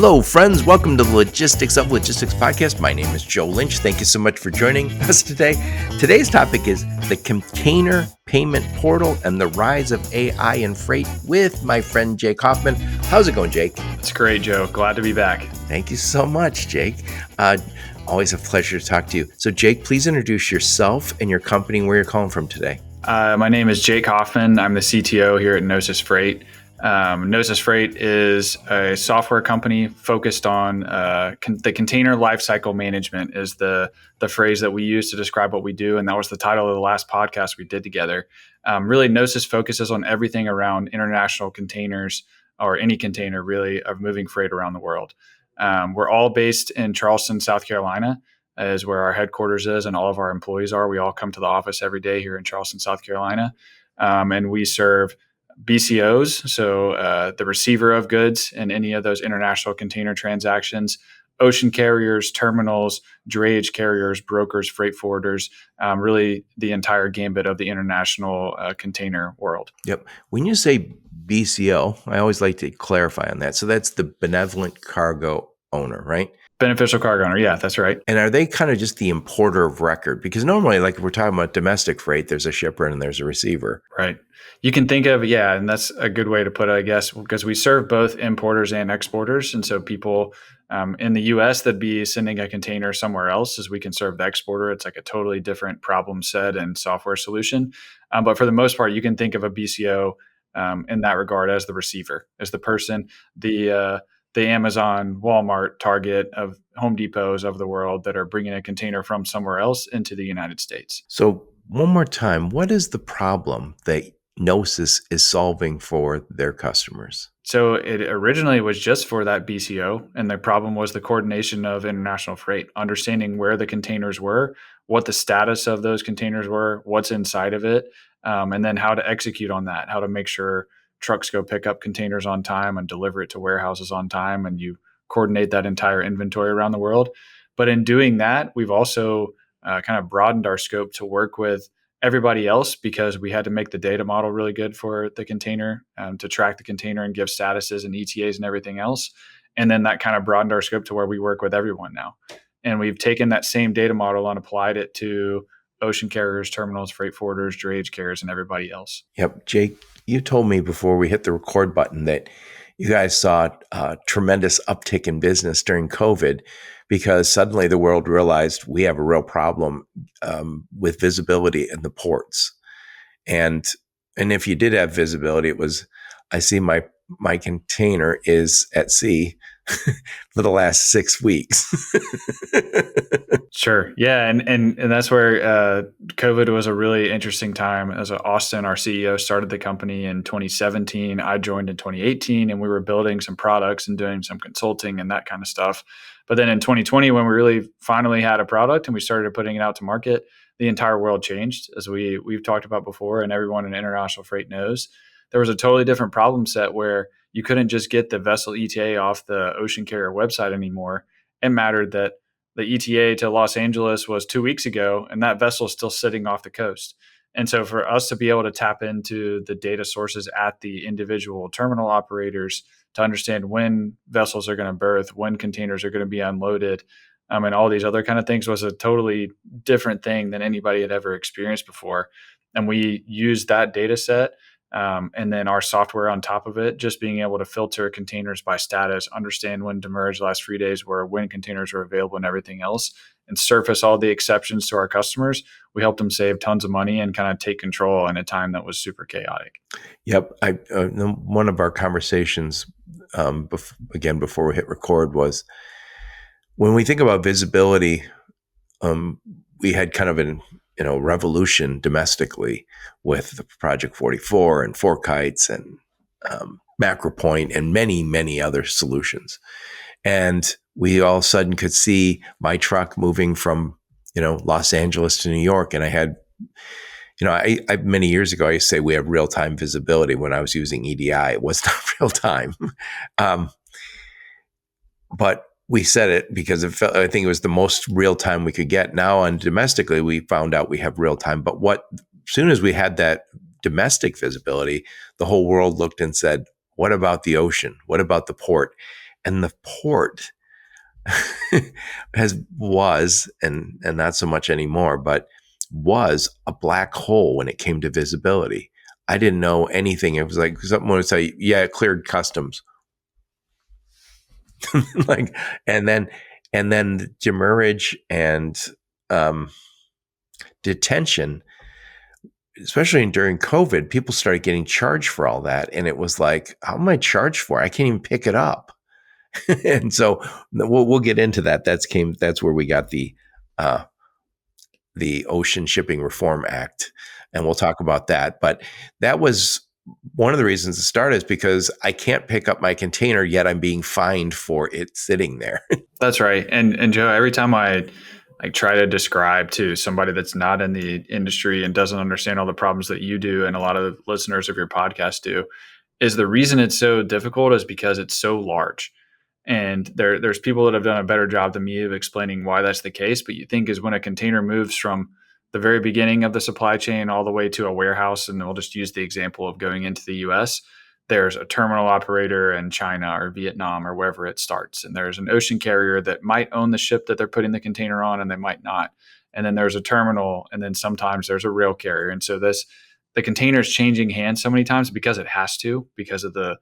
Hello, friends. Welcome to the Logistics of Logistics podcast. My name is Joe Lynch. Thank you so much for joining us today. Today's topic is the container payment portal and the rise of AI in freight with my friend Jake Hoffman. How's it going, Jake? It's great, Joe. Glad to be back. Thank you so much, Jake. Always a pleasure to talk to you. So, Jake, please introduce yourself and your company and where you're calling from today. My name is Jake Hoffman. I'm the CTO here at Gnosis Freight. Gnosis Freight is a software company focused on the container lifecycle management is the phrase that we use to describe what we do. And that was the title of the last podcast we did together. Really, Gnosis focuses on everything around international containers or any container really of moving freight around the world. We're all based in Charleston, South Carolina, is where our headquarters is and all of our employees are. We all come to the office every day here in Charleston, South Carolina. And we serve BCOs, so the receiver of goods in any of those international container transactions, ocean carriers, terminals, drayage carriers, brokers, freight forwarders, really the entire gambit of the international container world. Yep. When you say BCO, I always like to clarify on that. So that's the benevolent cargo owner, right? Beneficial cargo owner. Yeah, that's right. And are they kind of just the importer of record? Because normally, like if we're talking about domestic freight, there's a shipper and there's a receiver. Right. You can think of, and that's a good way to put it, I guess, because we serve both importers and exporters. And so people in the US that'd be sending a container somewhere else, as we can serve the exporter. It's like a totally different problem set and software solution. But for the most part, you can think of a BCO in that regard as the receiver, as the person, the Amazon, Walmart, Target, of Home Depots of the world that are bringing a container from somewhere else into the United States. So one more time, what is the problem that Gnosis is solving for their customers? So it originally was just for that BCO, and the problem was the coordination of international freight, understanding where the containers were, what the status of those containers were, what's inside of it, and then how to execute on that, how to make sure trucks go pick up containers on time and deliver it to warehouses on time, and you coordinate that entire inventory around the world. But in doing that, we've also kind of broadened our scope to work with everybody else, because we had to make the data model really good for the container to track the container and give statuses and ETAs and everything else. And then that kind of broadened our scope to where we work with everyone now. And we've taken that same data model and applied it to ocean carriers, terminals, freight forwarders, drayage carriers, and everybody else. Yep. Jake, you told me before we hit the record button that you guys saw a tremendous uptick in business during COVID, because suddenly the world realized we have a real problem with visibility in the ports. And if you did have visibility, it was, I see my container is at sea for the last 6 weeks. Sure. Yeah. And that's where COVID was a really interesting time. As Austin, our CEO, started the company in 2017. I joined in 2018, and we were building some products and doing some consulting and that kind of stuff. But then in 2020, when we really finally had a product and we started putting it out to market, the entire world changed, as we've talked about before, and everyone in international freight knows. There was a totally different problem set where you couldn't just get the vessel ETA off the ocean carrier website anymore. It mattered that the ETA to Los Angeles was 2 weeks ago, and that vessel is still sitting off the coast. And so for us to be able to tap into the data sources at the individual terminal operators to understand when vessels are going to berth, when containers are going to be unloaded, and all these other kind of things was a totally different thing than anybody had ever experienced before. And we used that data set and then our software on top of it, just being able to filter containers by status, understand when demurrage last 3 days were, when containers are available and everything else, and surface all the exceptions to our customers. We helped them save tons of money and kind of take control in a time that was super chaotic. Yep. One of our conversations, before we hit record, was when we think about visibility, we had kind of an revolution domestically with the Project 44 and Four Kites and MacroPoint and many, many other solutions. And we all of a sudden could see my truck moving from, Los Angeles to New York. And I had, I many years ago, I used to say we have real-time visibility when I was using EDI. It was not real time. But we said it because I think it was the most real time we could get. Now on domestically, we found out we have real time. But as soon as we had that domestic visibility, the whole world looked and said, what about the ocean? What about the port? and the port and not so much anymore, but was a black hole when it came to visibility. I didn't know anything. It was like someone would say, "Yeah, it cleared customs," like, and then demurrage and um, detention, especially during COVID, people started getting charged for all that, and it was like, "How am I charged for? I can't even pick it up." And so we'll get into that. That's where we got uh, the Ocean Shipping Reform Act, and we'll talk about that. But that was one of the reasons to start is because I can't pick up my container yet I'm being fined for it sitting there. That's right. And Joe, every time I like try to describe to somebody that's not in the industry and doesn't understand all the problems that you do and a lot of listeners of your podcast do, is the reason it's so difficult is because it's so large. And there's people that have done a better job than me of explaining why that's the case. But you think is when a container moves from the very beginning of the supply chain all the way to a warehouse, and we'll just use the example of going into the US, there's a terminal operator in China or Vietnam or wherever it starts. And there's an ocean carrier that might own the ship that they're putting the container on and they might not. And then there's a terminal, and then sometimes there's a rail carrier. And so the container is changing hands so many times because it has to, because of the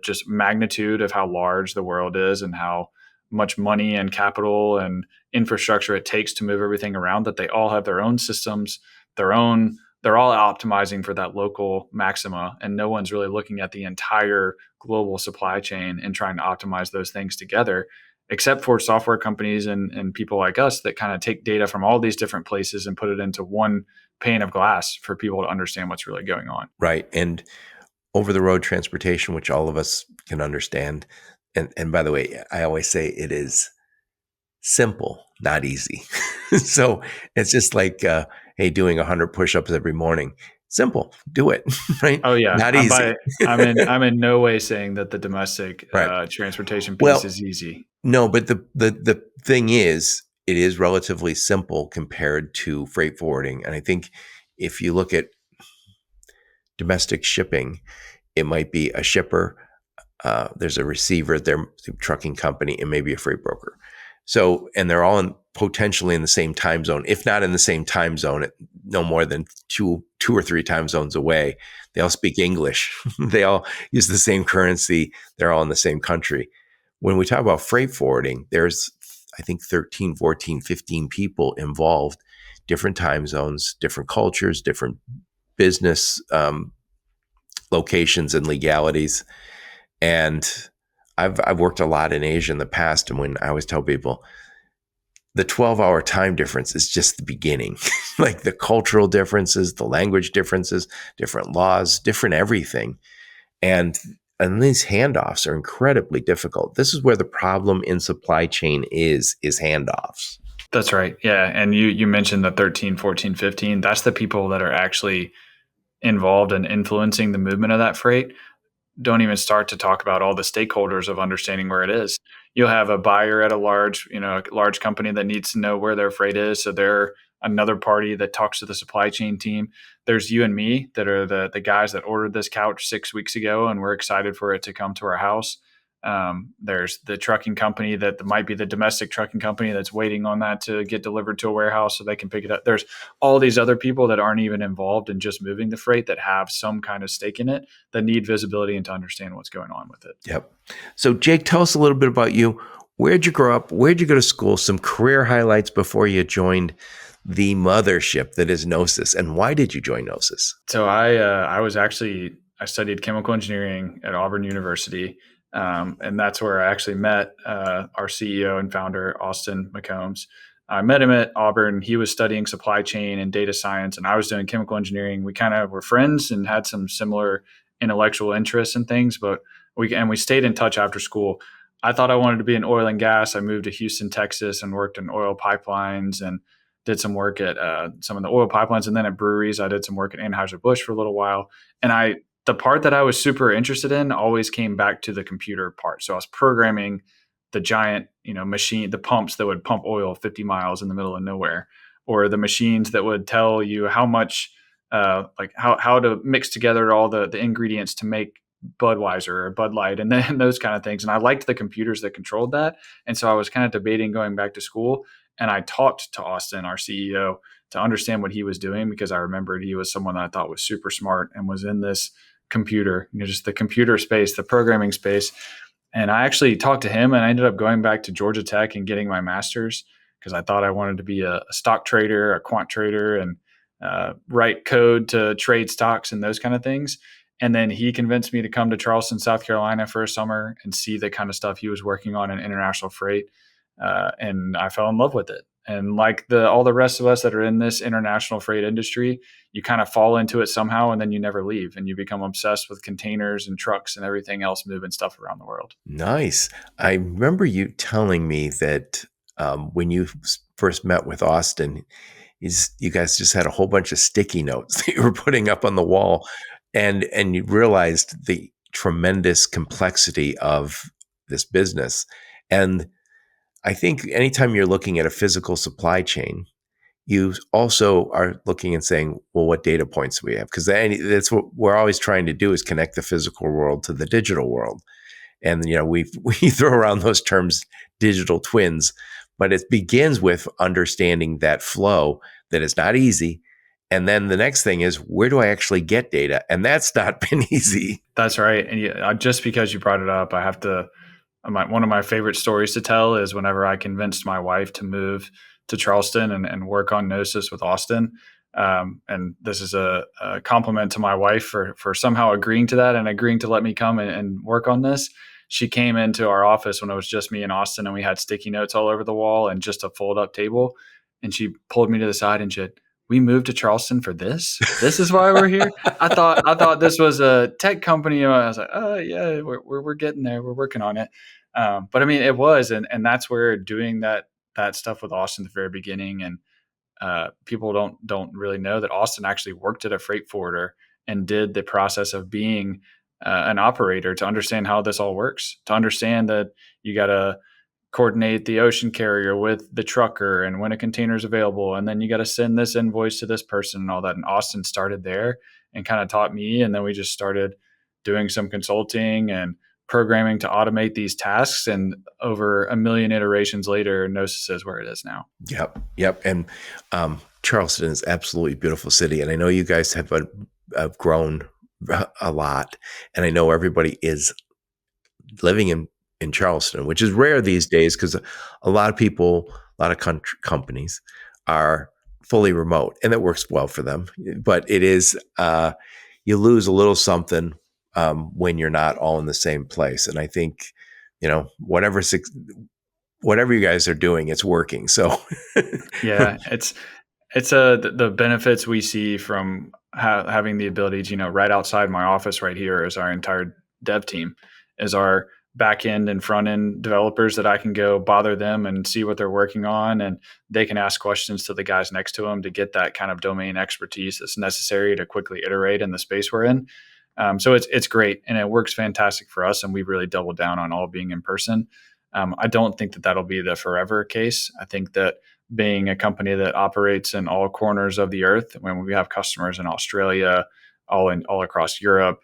just magnitude of how large the world is and how much money and capital and infrastructure it takes to move everything around, that they all have their own systems, they're all optimizing for that local maxima, and no one's really looking at the entire global supply chain and trying to optimize those things together, except for software companies and people like us that kind of take data from all these different places and put it into one pane of glass for people to understand what's really going on. Right. And over the road transportation, which all of us can understand. And by the way, I always say it is simple, not easy. So it's just like, hey, doing 100 push-ups every morning. Simple, do it, right? Oh yeah, Not easy. I'm in no way saying that the domestic Right. transportation piece Well, is easy. no, but the thing is, it is relatively simple compared to freight forwarding. And I think if you look at domestic shipping, it might be a shipper, there's a receiver, their trucking company, and maybe a freight broker. So, and they're all potentially in the same time zone, if not in the same time zone, no more than two or three time zones away. They all speak English. They all use the same currency. They're all in the same country. When we talk about freight forwarding, there's, I think, 13, 14, 15 people involved, different time zones, different cultures, different business locations and legalities. And I've worked a lot in Asia in the past, and when I always tell people, the 12-hour time difference is just the beginning. Like the cultural differences, the language differences, different laws, different everything. And these handoffs are incredibly difficult. This is where the problem in supply chain is handoffs. That's right. Yeah, and you mentioned the 13, 14, 15. That's the people that are actually involved in influencing the movement of that freight. Don't even start to talk about all the stakeholders of understanding where it is. You'll have a buyer at a large company that needs to know where their freight is. So they're another party that talks to the supply chain team. There's you and me that are the guys that ordered this couch 6 weeks ago, and we're excited for it to come to our house. There's the trucking company that might be the domestic trucking company that's waiting on that to get delivered to a warehouse so they can pick it up. There's all these other people that aren't even involved in just moving the freight that have some kind of stake in it, that need visibility and to understand what's going on with it. Yep. So, Jake, tell us a little bit about you. Where'd you grow up? Where'd you go to school? Some career highlights before you joined the mothership that is Gnosis. And why did you join Gnosis? So I studied chemical engineering at Auburn University, and that's where I actually met our CEO and founder, Austin McCombs. I met him at Auburn. He was studying supply chain and data science, and I was doing chemical engineering. We kind of were friends and had some similar intellectual interests and things, but we stayed in touch after school. I thought I wanted to be in oil and gas. I moved to Houston, Texas, and worked in oil pipelines and did some work at some of the oil pipelines, and then at breweries. I did some work at Anheuser-Busch for a little while. And the part that I was super interested in always came back to the computer part. So I was programming the giant, machine, the pumps that would pump oil 50 miles in the middle of nowhere, or the machines that would tell you how much, how to mix together all the ingredients to make Budweiser or Bud Light and then those kind of things. And I liked the computers that controlled that. And so I was kind of debating going back to school. And I talked to Austin, our CEO, to understand what he was doing because I remembered he was someone that I thought was super smart and was in this computer, just the computer space, the programming space. And I actually talked to him and I ended up going back to Georgia Tech and getting my master's because I thought I wanted to be a stock trader, a quant trader, and write code to trade stocks and those kind of things. And then he convinced me to come to Charleston, South Carolina for a summer and see the kind of stuff he was working on in international freight. And I fell in love with it. And like all the rest of us that are in this international freight industry, you kind of fall into it somehow and then you never leave and you become obsessed with containers and trucks and everything else moving stuff around the world. Nice. I remember you telling me that when you first met with Austin, you guys just had a whole bunch of sticky notes that you were putting up on the wall, and you realized the tremendous complexity of this business. And I think anytime you're looking at a physical supply chain, you also are looking and saying, well, what data points do we have? Because that's what we're always trying to do, is connect the physical world to the digital world. And, we throw around those terms, digital twins, but it begins with understanding that flow that is not easy. And then the next thing is, where do I actually get data? And that's not been easy. That's right. And just because you brought it up, I have to, one of my favorite stories to tell is whenever I convinced my wife to move to Charleston and work on Gnosis with Austin. And this is a compliment to my wife for somehow agreeing to that and agreeing to let me come and work on this. She came into our office when it was just me and Austin, and we had sticky notes all over the wall and just a fold up table. And she pulled me to the side and said, "We moved to Charleston for this? This is why we're here?" I thought this was a tech company. And I was like, "Oh yeah, we're getting there. We're working on it." But I mean, it was, and that's where doing that stuff with Austin at the very beginning, and people don't really know that Austin actually worked at a freight forwarder and did the process of being an operator to understand how this all works, to understand that you got to coordinate the ocean carrier with the trucker and when a container is available. And then you got to send this invoice to this person and all that. And Austin started there and kind of taught me. And then we just started doing some consulting and programming to automate these tasks. And over a million iterations later, Gnosis is where it is now. Yep. And Charleston is absolutely beautiful city. And I know you guys have grown a lot. And I know everybody is living in Charleston, which is rare these days because a lot of people, a lot of companies are fully remote, and that works well for them. But it is, you lose a little something when you're not all in the same place. And I think, whatever you guys are doing, it's working. So yeah, it's the benefits we see from having the ability to, right outside my office right here is our entire dev team, is our back end and front end developers that I can go bother them and see what they're working on. And they can ask questions to the guys next to them to get that kind of domain expertise that's necessary to quickly iterate in the space we're in. So it's great, and it works fantastic for us. And we've really doubled down on all being in person. I don't think that that'll be the forever case. I think that being a company that operates in all corners of the earth, when we have customers in Australia, all across Europe,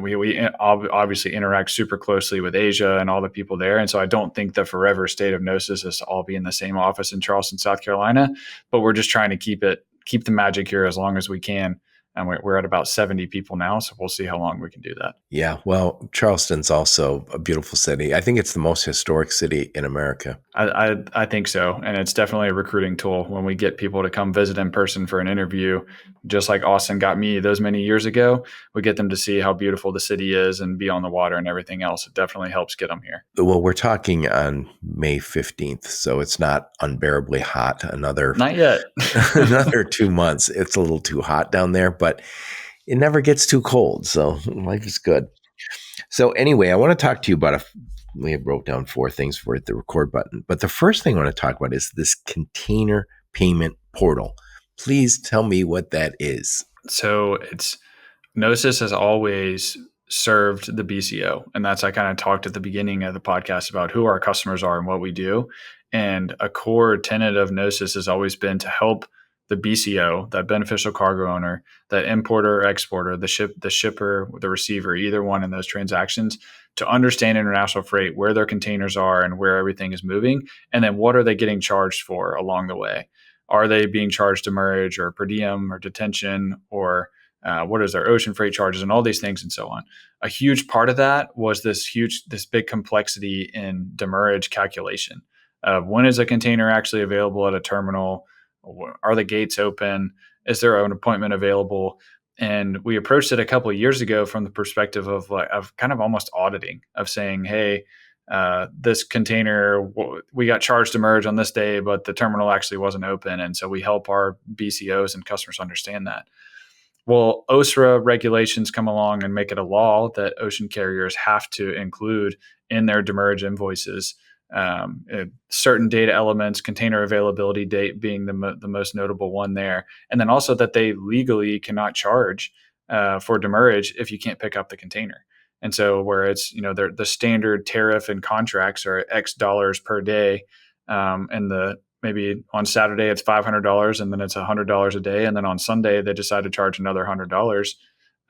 we obviously interact super closely with Asia and all the people there. And so I don't think the forever state of Gnosis is to all be in the same office in Charleston, South Carolina, but we're just trying to keep the magic here as long as we can. And we're at about 70 people now, so we'll see how long we can do that. Yeah, well, Charleston's also a beautiful city. I think it's the most historic city in America. I think so, and it's definitely a recruiting tool when we get people to come visit in person for an interview, just like Austin got me those many years ago. We get them to see how beautiful the city is and be on the water and everything else. It definitely helps get them here. Well, we're talking on May 15th, so it's not unbearably hot. Not yet. Another 2 months. It's a little too hot down there, but it never gets too cold, so life is good. So anyway, I want to talk to you about we wrote down 4 things for the record button, but the first thing I want to talk about is this container payment portal. Please tell me what that is. So Gnosis has always served the BCO, and I kind of talked at the beginning of the podcast about who our customers are and what we do. And a core tenet of Gnosis has always been to help the BCO, that beneficial cargo owner, the importer or exporter, the shipper, the receiver, either one in those transactions, to understand international freight, where their containers are and where everything is moving, and then what are they getting charged for along the way? Are they being charged demurrage or per diem or detention, or what is their ocean freight charges, and all these things and so on. A huge part of that was this big complexity in demurrage calculation. When is a container actually available at a terminal? Are the gates open? Is there an appointment available? And we approached it a couple of years ago from the perspective of kind of almost auditing, of saying, hey, this container, we got charged demurrage on this day, but the terminal actually wasn't open. And so we help our BCOs and customers understand that. Well, OSRA regulations come along and make it a law that ocean carriers have to include in their demurrage invoices certain data elements, container availability date being the most notable one there. And then also that they legally cannot charge for demurrage if you can't pick up the container. And so where it's, the standard tariff and contracts are X dollars per day, and maybe on Saturday it's $500 and then it's $100 a day, and then on Sunday they decide to charge another $100,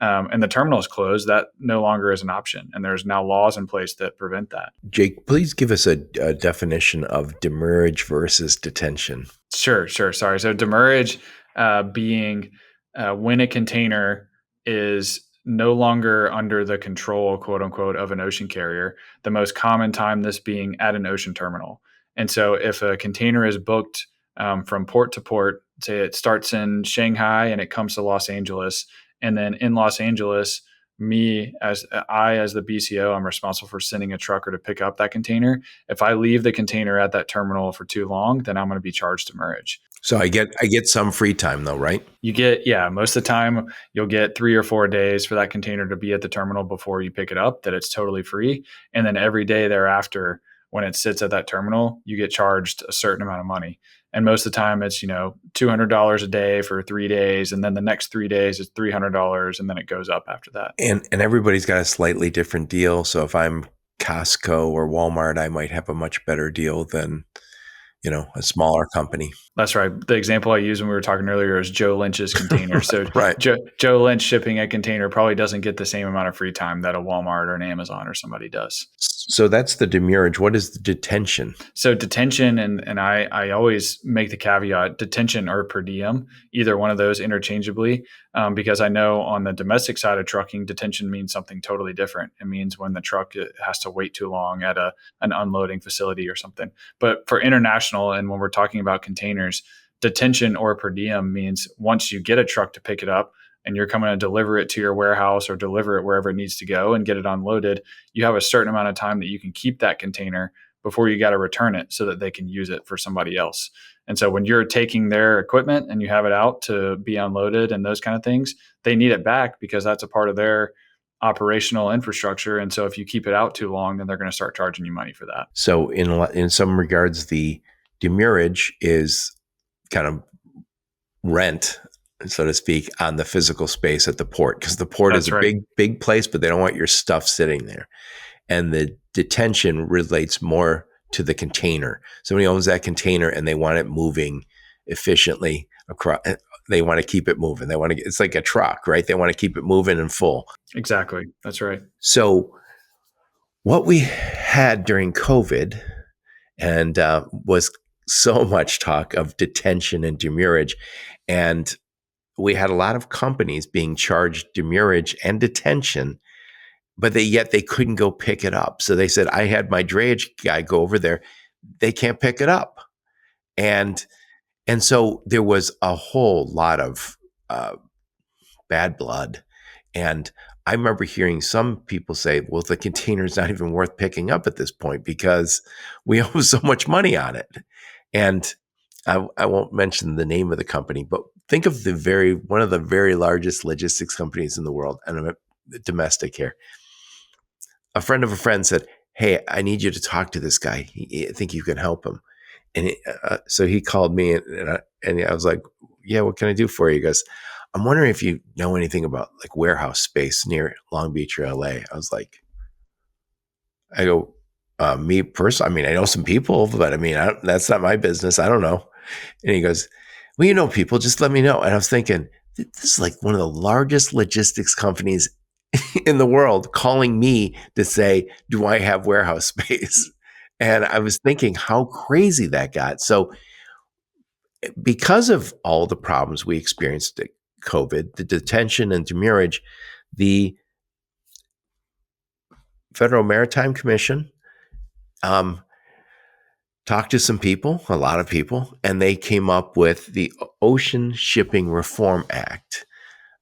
and the terminal is closed, that no longer is an option, and there's now laws in place that prevent that. Jake, please give us a definition of demurrage versus detention. Sure. Sorry. So demurrage being when a container is no longer under the control, quote unquote, of an ocean carrier. The most common time this being at an ocean terminal. And so if a container is booked from port to port, say it starts in Shanghai and it comes to Los Angeles, and then in Los Angeles, as the BCO, I'm responsible for sending a trucker to pick up that container. If I leave the container at that terminal for too long, then I'm going to be charged demurrage. So I get some free time though, right? You get, most of the time you'll get 3 or 4 days for that container to be at the terminal before you pick it up, that it's totally free. And then every day thereafter, when it sits at that terminal, you get charged a certain amount of money. And most of the time it's, $200 a day for 3 days. And then the next 3 days is $300. And then it goes up after that. And everybody's got a slightly different deal. So if I'm Costco or Walmart, I might have a much better deal than, a smaller company. That's right. The example I used when we were talking earlier is Joe Lynch's container. So right. Joe Lynch shipping a container probably doesn't get the same amount of free time that a Walmart or an Amazon or somebody does. So that's the demurrage. What is the detention? So detention, and I always make the caveat, detention or per diem, either one of those interchangeably, because I know on the domestic side of trucking, detention means something totally different. It means when the truck has to wait too long at an unloading facility or something. But for international, and when we're talking about containers, detention or per diem means once you get a truck to pick it up and you're coming to deliver it to your warehouse or deliver it wherever it needs to go and get it unloaded, you have a certain amount of time that you can keep that container before you got to return it so that they can use it for somebody else. And so when you're taking their equipment and you have it out to be unloaded and those kind of things, they need it back because that's a part of their operational infrastructure. And so if you keep it out too long, then they're going to start charging you money for that. So in some regards, the demurrage is kind of rent, so to speak, on the physical space at the port, because the port is a big place, but they don't want your stuff sitting there. And the detention relates more to the container. Somebody owns that container and they want it moving efficiently across. They want to keep it moving. It's like a truck, right? They want to keep it moving and full. Exactly. That's right. So what we had during COVID and was so much talk of detention and demurrage. And we had a lot of companies being charged demurrage and detention, but yet they couldn't go pick it up. So they said, I had my drayage guy go over there. They can't pick it up. And so there was a whole lot of bad blood. And I remember hearing some people say, well, the container's not even worth picking up at this point because we owe so much money on it. And I won't mention the name of the company, but think of one of the very largest logistics companies in the world, and I'm domestic here. A friend of a friend said, hey, I need you to talk to this guy. I think you can help him. And so he called me and I was like, yeah, what can I do for you? He goes, I'm wondering if you know anything about like warehouse space near Long Beach or LA. I go, me personally, I know some people, but that's not my business. I don't know. And he goes, well, people, just let me know. And I was thinking, this is like one of the largest logistics companies in the world calling me to say, do I have warehouse space? And I was thinking how crazy that got. So, because of all the problems we experienced at COVID, the detention and demurrage, the Federal Maritime Commission um, talked to some people, a lot of people, and they came up with the Ocean Shipping Reform Act.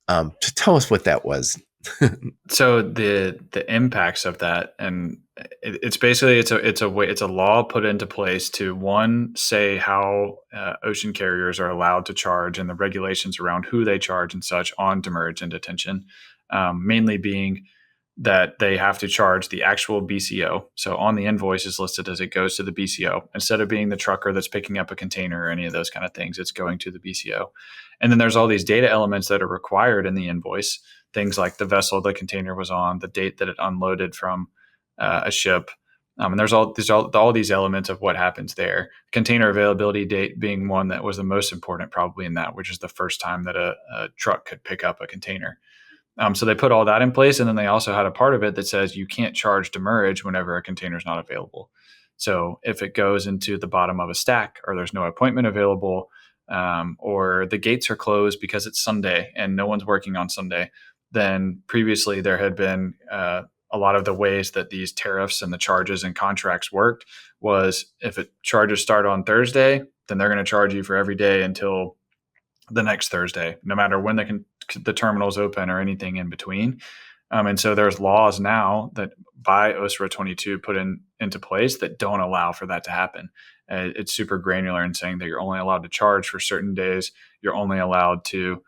To tell us what that was. So the impacts of that, and it's basically it's a law put into place to, one, say how ocean carriers are allowed to charge and the regulations around who they charge and such on demurrage and detention, mainly being that they have to charge the actual BCO. So on the invoice is listed as it goes to the BCO, instead of being the trucker that's picking up a container or any of those kind of things. It's going to the BCO. And then there's all these data elements that are required in the invoice, things like the vessel the container was on, the date that it unloaded from a ship. And there's all these elements of what happens there. Container availability date being one that was the most important, probably in that, which is the first time that a truck could pick up a container. So they put all that in place, and then they also had a part of it that says you can't charge demurrage whenever a container is not available. So if it goes into the bottom of a stack, or there's no appointment available, or the gates are closed because it's Sunday and no one's working on Sunday, then previously there had been a lot of the ways that these tariffs and the charges and contracts worked was, if it charges start on Thursday, then they're going to charge you for every day until the next Thursday, no matter when the terminal's open or anything in between. And so there's laws now that by OSRA 22 put into place that don't allow for that to happen. It's super granular in saying that you're only allowed to charge for certain days. You're only allowed to,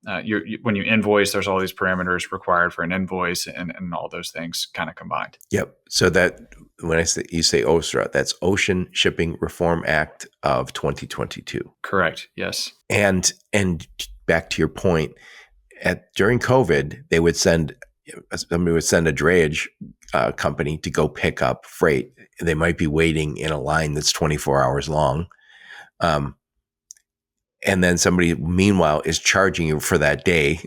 when you invoice, there's all these parameters required for an invoice, and all those things kind of combined. Yep. So that when you say OSRA, that's Ocean Shipping Reform Act of 2022. Correct. Yes. And back to your point, during COVID, somebody would send a drayage company to go pick up freight. They might be waiting in a line that's 24 hours long. And then somebody, meanwhile, is charging you for that day.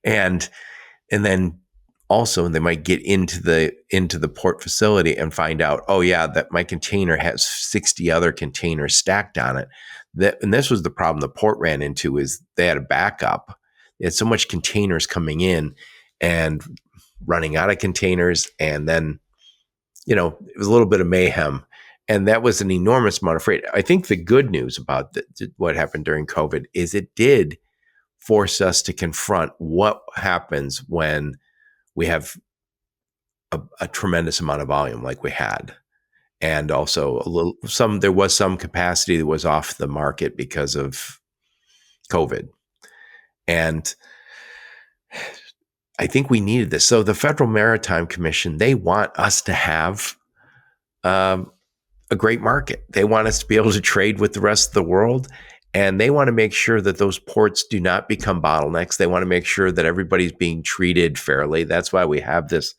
and then also they might get into the port facility and find out, oh yeah, that my container has 60 other containers stacked on it. And this was the problem the port ran into, is they had a backup. They had so much containers coming in and running out of containers. And then, it was a little bit of mayhem. And that was an enormous amount of freight. I think the good news about what happened during COVID is it did force us to confront what happens when we have a tremendous amount of volume like we had. And also there was some capacity that was off the market because of COVID. And I think we needed this. So the Federal Maritime Commission, they want us to have a great market. They want us to be able to trade with the rest of the world. And they want to make sure that those ports do not become bottlenecks. They want to make sure that everybody's being treated fairly. That's why we have this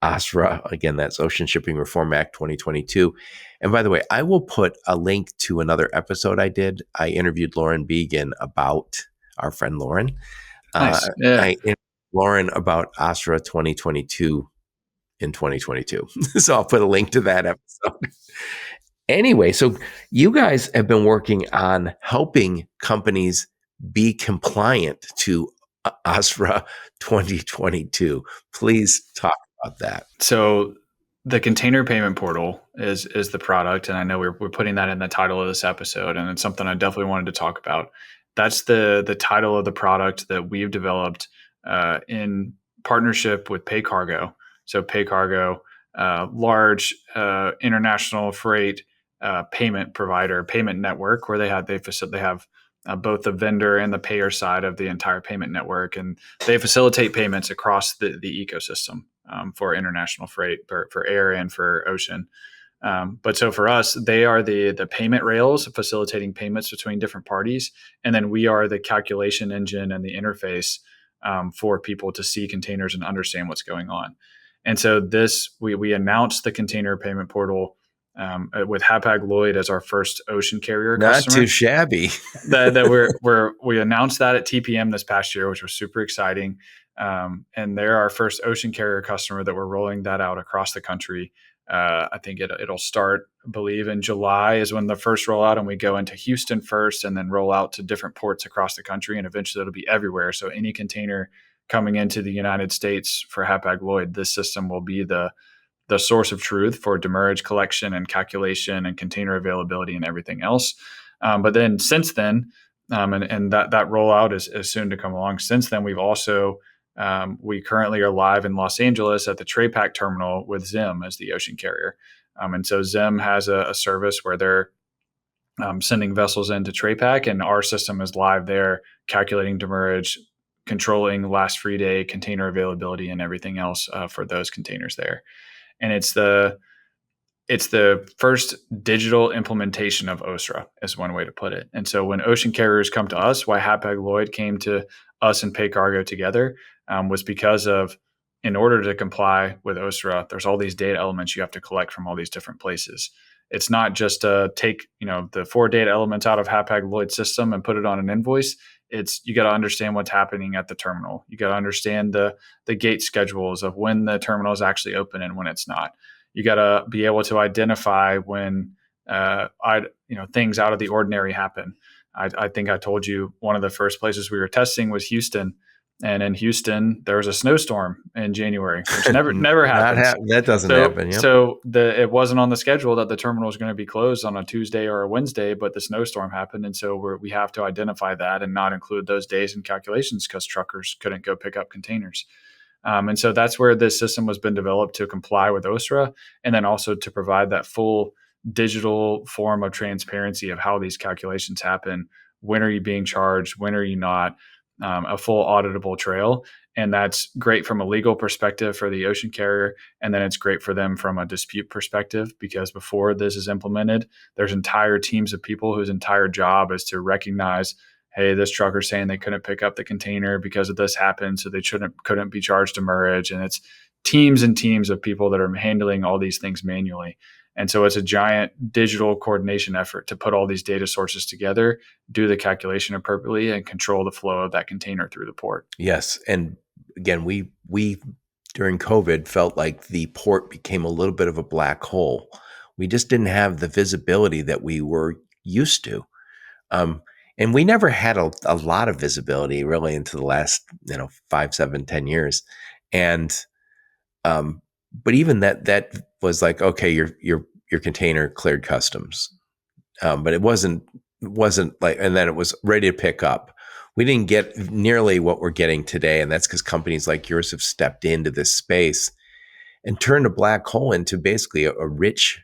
OSRA. Again, that's Ocean Shipping Reform Act 2022. And by the way, I will put a link to another episode I did. I interviewed Lauren Began about our friend Lauren. Nice. Yeah. I interviewed Lauren about OSRA 2022 in 2022. So I'll put a link to that episode. Anyway, so you guys have been working on helping companies be compliant to OSRA 2022. Please talk about that. So the container payment portal is the product, and I know we're putting that in the title of this episode, and it's something I definitely wanted to talk about. That's the title of the product that we've developed in partnership with PayCargo. So PayCargo, large international freight payment provider, payment network, where they have both the vendor and the payer side of the entire payment network, and they facilitate payments across the ecosystem for international freight, for air and for ocean. But so for us, they are the payment rails facilitating payments between different parties, and then we are the calculation engine and the interface for people to see containers and understand what's going on. And so we announced the container payment portal with Hapag-Lloyd as our first ocean carrier Not too customer. shabby. We announced that at TPM this past year, which was super exciting. And they're our first ocean carrier customer that we're rolling that out across the country. I think it'll start, I believe, in July is when the first rollout, and we go into Houston first, and then roll out to different ports across the country, and eventually it'll be everywhere. So any container coming into the United States for Hapag-Lloyd, this system will be the source of truth for demurrage collection and calculation and container availability and everything else. But then since then, and that rollout is soon to come along. Since then, we've also we currently are live in Los Angeles at the TrayPack terminal with Zim as the ocean carrier. And so Zim has a service where they're sending vessels into TrayPack, and our system is live there, calculating demurrage, controlling last free day, container availability, and everything else for those containers there. And it's the first digital implementation of OSRA, is one way to put it. And so when ocean carriers come to us, why Hapag-Lloyd came to us and PayCargo together was because of, in order to comply with OSRA, there's all these data elements you have to collect from all these different places. It's not just to take the 4 data elements out of Hapag-Lloyd's system and put it on an invoice. It's, you got to understand what's happening at the terminal. You got to understand the gate schedules of when the terminal is actually open and when it's not. You got to be able to identify when things out of the ordinary happen. I think I told you one of the first places we were testing was Houston, and in Houston there was a snowstorm in January, which never happens. That doesn't happen. Yep. So it wasn't on the schedule that the terminal was going to be closed on a Tuesday or a Wednesday, but the snowstorm happened, and so we have to identify that and not include those days in calculations because truckers couldn't go pick up containers. And so that's where this system has been developed to comply with OSRA, and then also to provide that full digital form of transparency of how these calculations happen. When are you being charged? When are you not? A full auditable trail. And that's great from a legal perspective for the ocean carrier. And then it's great for them from a dispute perspective, because before this is implemented, there's entire teams of people whose entire job is to recognize, hey, this trucker's saying they couldn't pick up the container because of this happened, so they couldn't be charged demurrage. And it's teams and teams of people that are handling all these things manually. And so it's a giant digital coordination effort to put all these data sources together, do the calculation appropriately, and control the flow of that container through the port. Yes. And again, we during COVID felt like the port became a little bit of a black hole. We just didn't have the visibility that we were used to. And we never had a lot of visibility really into the last 5, 7, 10 years. And but even that was like, okay, your container cleared customs, but it wasn't like, and then it was ready to pick up. We didn't get nearly what we're getting today, and that's because companies like yours have stepped into this space and turned a black hole into basically a rich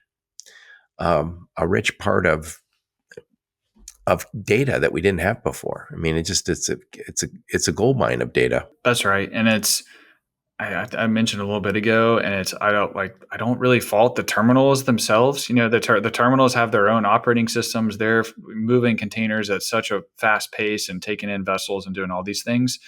part of data that we didn't have before. I mean, it's a gold mine of data. That's right, and it's. I mentioned a little bit ago, and it's I don't really fault the terminals themselves. The terminals have their own operating systems. They're moving containers at such a fast pace and taking in vessels and doing all these things.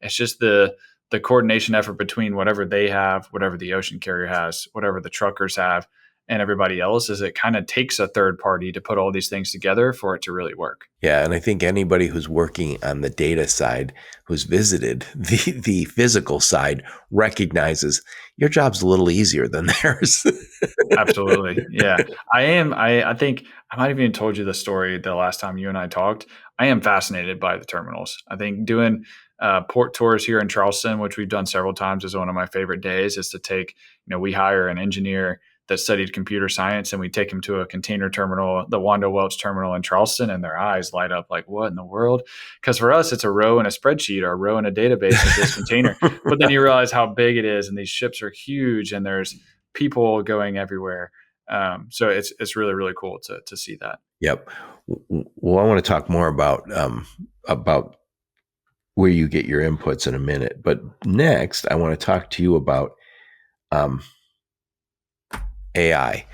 It's just the coordination effort between whatever they have, whatever the ocean carrier has, whatever the truckers have, and everybody else, is it kind of takes a third party to put all these things together for it to really work. Yeah, and I think anybody who's working on the data side, who's visited the physical side, recognizes your job's a little easier than theirs. Absolutely. Yeah. I think I might have even told you the story the last time you and I talked. I am fascinated by the terminals. I think doing port tours here in Charleston, which we've done several times, is one of my favorite days. Is to take, we hire an engineer that studied computer science, and we take him to a container terminal, the Wando Welch terminal in Charleston, and their eyes light up like, what in the world? Because for us, it's a row in a spreadsheet or a row in a database of this container. But then you realize how big it is, and these ships are huge, and there's people going everywhere. So it's really, really cool to see that. Yep. Well, I want to talk more about where you get your inputs in a minute. But next, I want to talk to you about AI.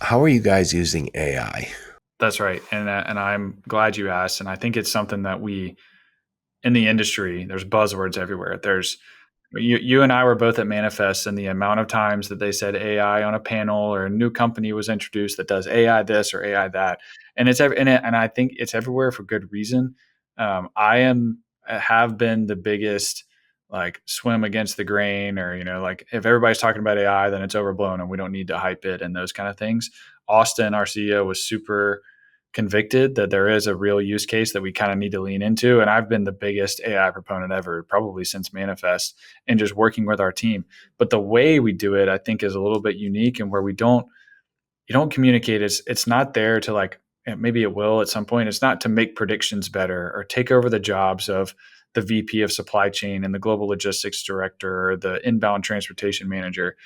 How are you guys using AI? That's right. And I'm glad you asked. And I think it's something that in the industry, there's buzzwords everywhere. There's You and I were both at Manifest, and the amount of times that they said AI on a panel or a new company was introduced that does AI this or AI that, and and I think it's everywhere for good reason. I have been the biggest like swim against the grain, or like if everybody's talking about AI, then it's overblown and we don't need to hype it and those kind of things. Austin, our CEO, was super convicted that there is a real use case that we kind of need to lean into. And I've been the biggest AI proponent ever, probably since Manifest, and just working with our team. But the way we do it, I think, is a little bit unique, and where we don't you don't communicate. It's not there to like, maybe it will at some point. It's not to make predictions better or take over the jobs of the VP of supply chain and the global logistics director or the inbound transportation manager.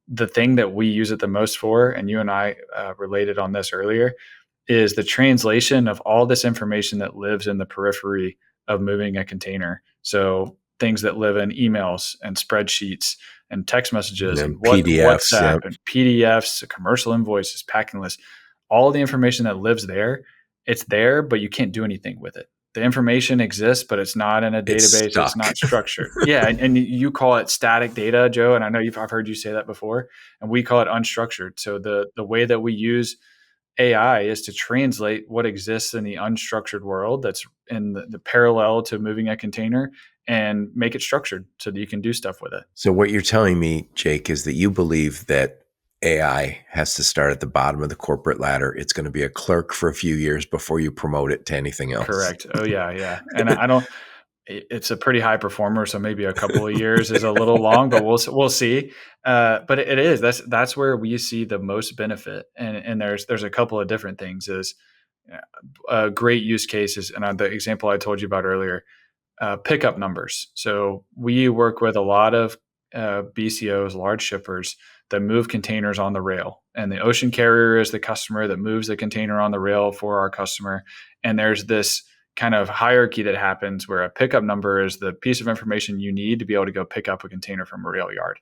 The thing that we use it the most for, and you and I related on this earlier, is the translation of all this information that lives in the periphery of moving a container. So things that live in emails and spreadsheets and text messages and And PDFs. WhatsApp Yep. and PDFs, commercial invoices, packing lists, all the information that lives there, it's there, but you can't do anything with it. The information exists, but it's not in a It's database. It's stuck. not structured. Yeah, and you call it static data, Joe, and I know I've heard you say that before, and we call it unstructured. So the way that we use AI is to translate what exists in the unstructured world that's in the parallel to moving a container and make it structured so that you can do stuff with it. So what you're telling me, Jake, is that you believe that AI has to start at the bottom of the corporate ladder. It's going to be a clerk for a few years before you promote it to anything else. Correct. Oh yeah, yeah. And I don't. It's a pretty high performer, so maybe a couple of years is a little long, but we'll see. But it is that's where we see the most benefit, and there's a couple of different things. Is a great use cases, and the example I told you about earlier, pickup numbers. So we work with a lot of BCOs, large shippers that move containers on the rail. And the ocean carrier is the customer that moves the container on the rail for our customer. And there's this kind of hierarchy that happens where a pickup number is the piece of information you need to be able to go pick up a container from a rail yard.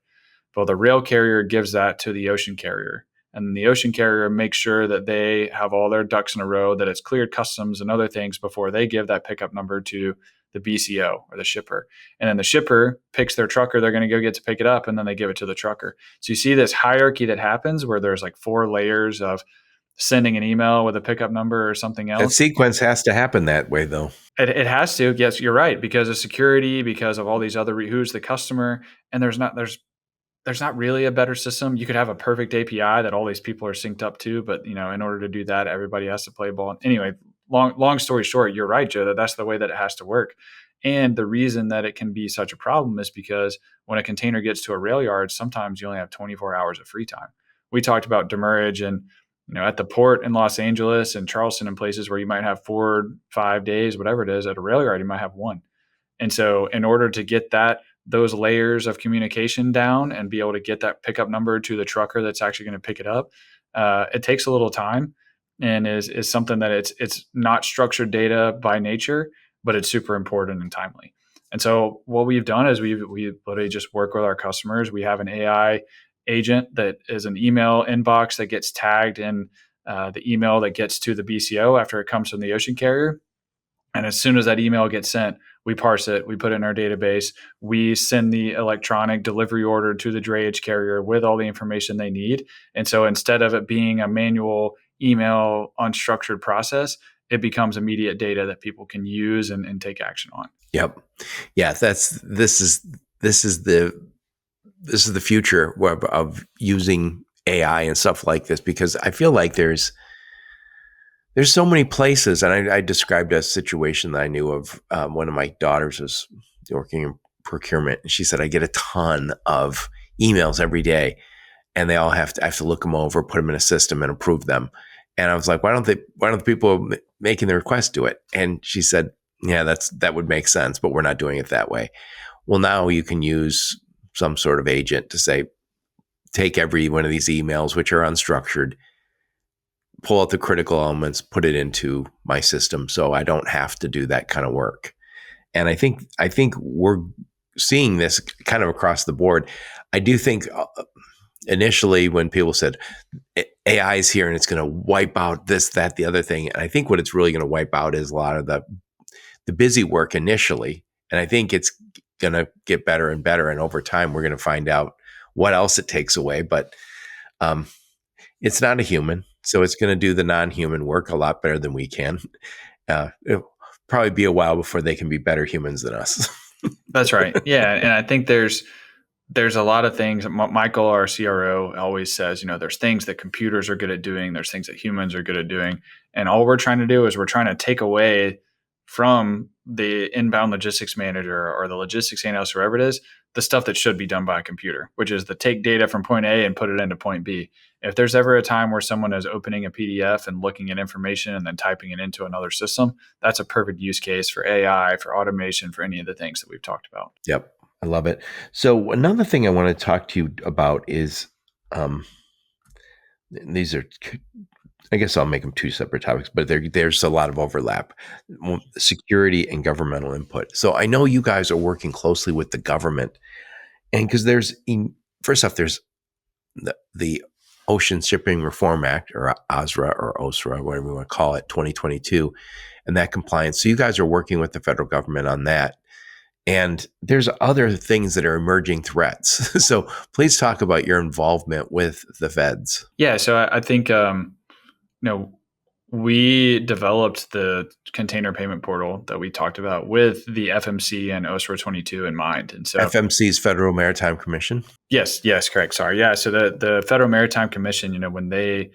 Well, the rail carrier gives that to the ocean carrier. And the ocean carrier makes sure that they have all their ducks in a row, that it's cleared customs and other things before they give that pickup number to the BCO or the shipper. And then the shipper picks their trucker they're going to go get to pick it up, and then they give it to the trucker. So you see this hierarchy that happens where there's like 4 layers of sending an email with a pickup number or something That else. sequence has to happen that way, though. It has to. Yes, you're right. Because of security, because of all these other, who's the customer. And there's not really a better system. You could have a perfect API that all these people are synced up to, but in order to do that, everybody has to play ball. Anyway, long story short, you're right, Joe, that's the way that it has to work. And the reason that it can be such a problem is because when a container gets to a rail yard, sometimes you only have 24 hours of free time. We talked about demurrage and at the port in Los Angeles and Charleston and places where you might have 4-5 days, whatever it is, at a rail yard, you might have one. And so in order to get those layers of communication down and be able to get that pickup number to the trucker that's actually going to pick it up, it takes a little time, and is something that it's not structured data by nature, but it's super important and timely. And so what we've done is we literally just work with our customers. We have an AI agent that is an email inbox that gets tagged in the email that gets to the BCO after it comes from the ocean carrier. And as soon as that email gets sent, we parse it, we put it in our database, we send the electronic delivery order to the drayage carrier with all the information they need. And so instead of it being a manual email unstructured process, it becomes immediate data that people can use and take action on. Yep. Yeah. This is the future of using AI and stuff like this, because I feel like there's so many places, and I described a situation that I knew of. One of my daughters was working in procurement, and she said, I get a ton of emails every day, and I have to look them over, put them in a system, and approve them. And I was like, why don't the people making the request do it? And she said, yeah, that would make sense, but we're not doing it that way. Well, now you can use some sort of agent to say, take every one of these emails, which are unstructured, pull out the critical elements, put it into my system, so I don't have to do that kind of work. And I think we're seeing this kind of across the board. I do think initially when people said AI is here and it's going to wipe out this, that, the other thing, and I think what it's really going to wipe out is a lot of the busy work initially. And I think it's going to get better and better. And over time, we're going to find out what else it takes away. But um, it's not a human. So it's going to do the non-human work a lot better than we can. It'll probably be a while before they can be better humans than us. That's right. Yeah, and I think there's a lot of things. Michael, our CRO, always says, there's things that computers are good at doing. There's things that humans are good at doing. And all we're trying to do is we're trying to take away from the inbound logistics manager or the logistics analyst, whoever it is, the stuff that should be done by a computer, which is to take data from point A and put it into point B. If there's ever a time where someone is opening a PDF and looking at information and then typing it into another system, that's a perfect use case for AI, for automation, for any of the things that we've talked about. Yep. I love it. So another thing I want to talk to you about is these are, I guess I'll make them two separate topics, but there's a lot of overlap. Security and governmental input. So I know you guys are working closely with the government, and because first off, there's the Ocean Shipping Reform Act, or OSRA or OSRA, whatever you want to call it, 2022, and that compliance. So you guys are working with the federal government on that. And there's other things that are emerging threats. So please talk about your involvement with the feds. Yeah, so I think we developed the container payment portal that we talked about with the FMC and OSRA 22 in mind. And so FMC's Federal Maritime Commission. Yes, correct. Sorry. Yeah. So the Federal Maritime Commission, when they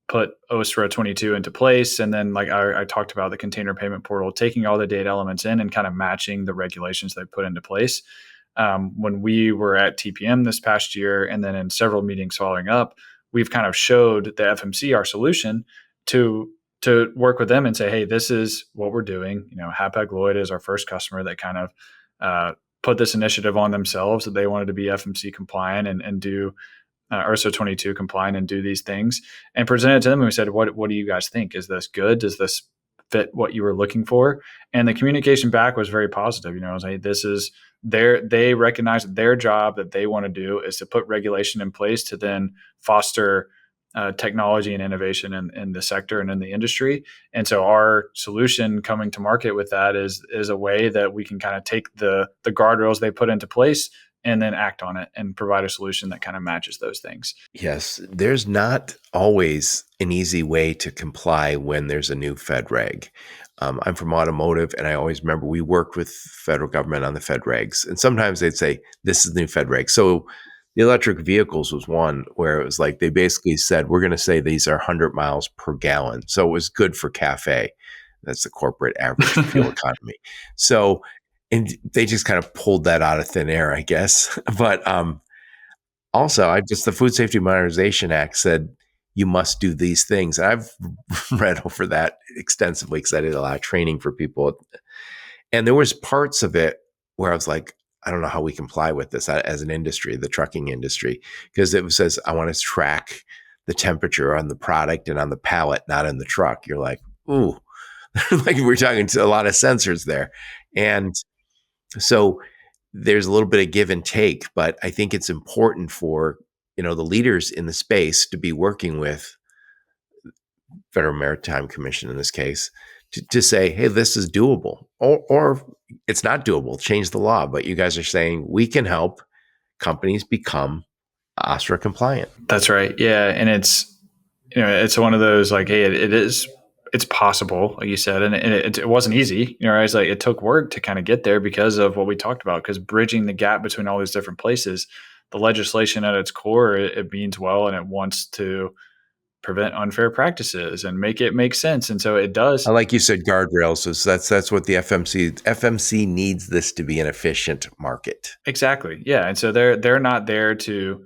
put OSRA 22 into place, and then like I talked about the container payment portal, taking all the data elements in and kind of matching the regulations they put into place. When we were at TPM this past year, and then in several meetings following up, we've kind of showed the FMC our solution to work with them and say, hey, this is what we're doing. Hapag-Lloyd is our first customer that kind of put this initiative on themselves that they wanted to be FMC compliant and do OSRA 22 compliant and do these things, and presented to them. And we said, what do you guys think? Is this good? Does this fit what you were looking for? And the communication back was very positive. I was like, this is they recognize that their job that they want to do is to put regulation in place to then foster technology and innovation in the sector and in the industry. And so our solution coming to market with that is a way that we can kind of take the guardrails they put into place and then act on it and provide a solution that kind of matches those things. Yes, there's not always an easy way to comply when there's a new Fed reg. I'm from automotive, and I always remember we worked with federal government on the Fed regs, and sometimes they'd say, this is the new Fed reg. So the electric vehicles was one where it was like they basically said, we're going to say these are 100 miles per gallon. So it was good for CAFE. That's the corporate average fuel economy. So, and they just kind of pulled that out of thin air, I guess. But also, the Food Safety Modernization Act said you must do these things. And I've read over that extensively because I did a lot of training for people. And there was parts of it where I was like, I don't know how we comply with this as an industry, the trucking industry, because it says, I want to track the temperature on the product and on the pallet, not in the truck. You're like, ooh, like we're talking to a lot of sensors there. And so there's a little bit of give and take, but I think it's important for, the leaders in the space to be working with Federal Maritime Commission in this case to say, hey, this is doable, or it's not doable, change the law. But you guys are saying we can help companies become OSRA compliant. That's right. Yeah. And it's one of those like, hey, it's possible, like you said, and it wasn't easy. It's like it took work to kind of get there because of what we talked about, because bridging the gap between all these different places, the legislation at its core, it means well, and it wants to prevent unfair practices and make it make sense. And so it does. I like you said, guardrails. So that's what the FMC needs this to be an efficient market. Exactly. Yeah. And so they're not there to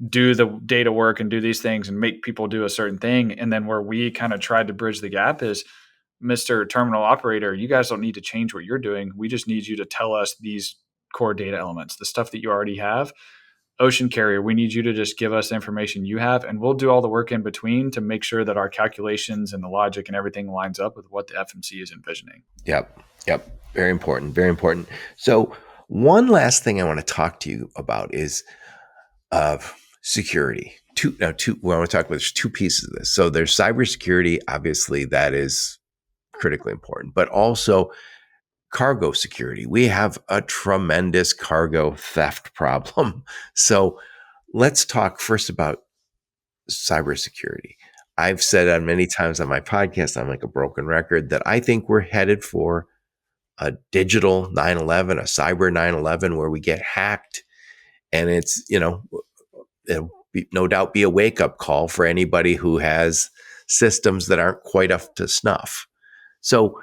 do the data work and do these things and make people do a certain thing. And then where we kind of tried to bridge the gap is, Mr. Terminal Operator, you guys don't need to change what you're doing. We just need you to tell us these core data elements, the stuff that you already have. Ocean Carrier, we need you to just give us the information you have, and we'll do all the work in between to make sure that our calculations and the logic and everything lines up with what the FMC is envisioning. Yep. Very important. Very important. So one last thing I want to talk to you about is security. What I want to talk about, there's two pieces of this. So there's cybersecurity, obviously that is critically important, but also cargo security. We have a tremendous cargo theft problem. So let's talk first about cybersecurity. I've said on many times on my podcast, I'm like a broken record, that I think we're headed for a digital 9/11, a cyber 9/11, where we get hacked. And it's, it'll no doubt be a wake up call for anybody who has systems that aren't quite up to snuff. So,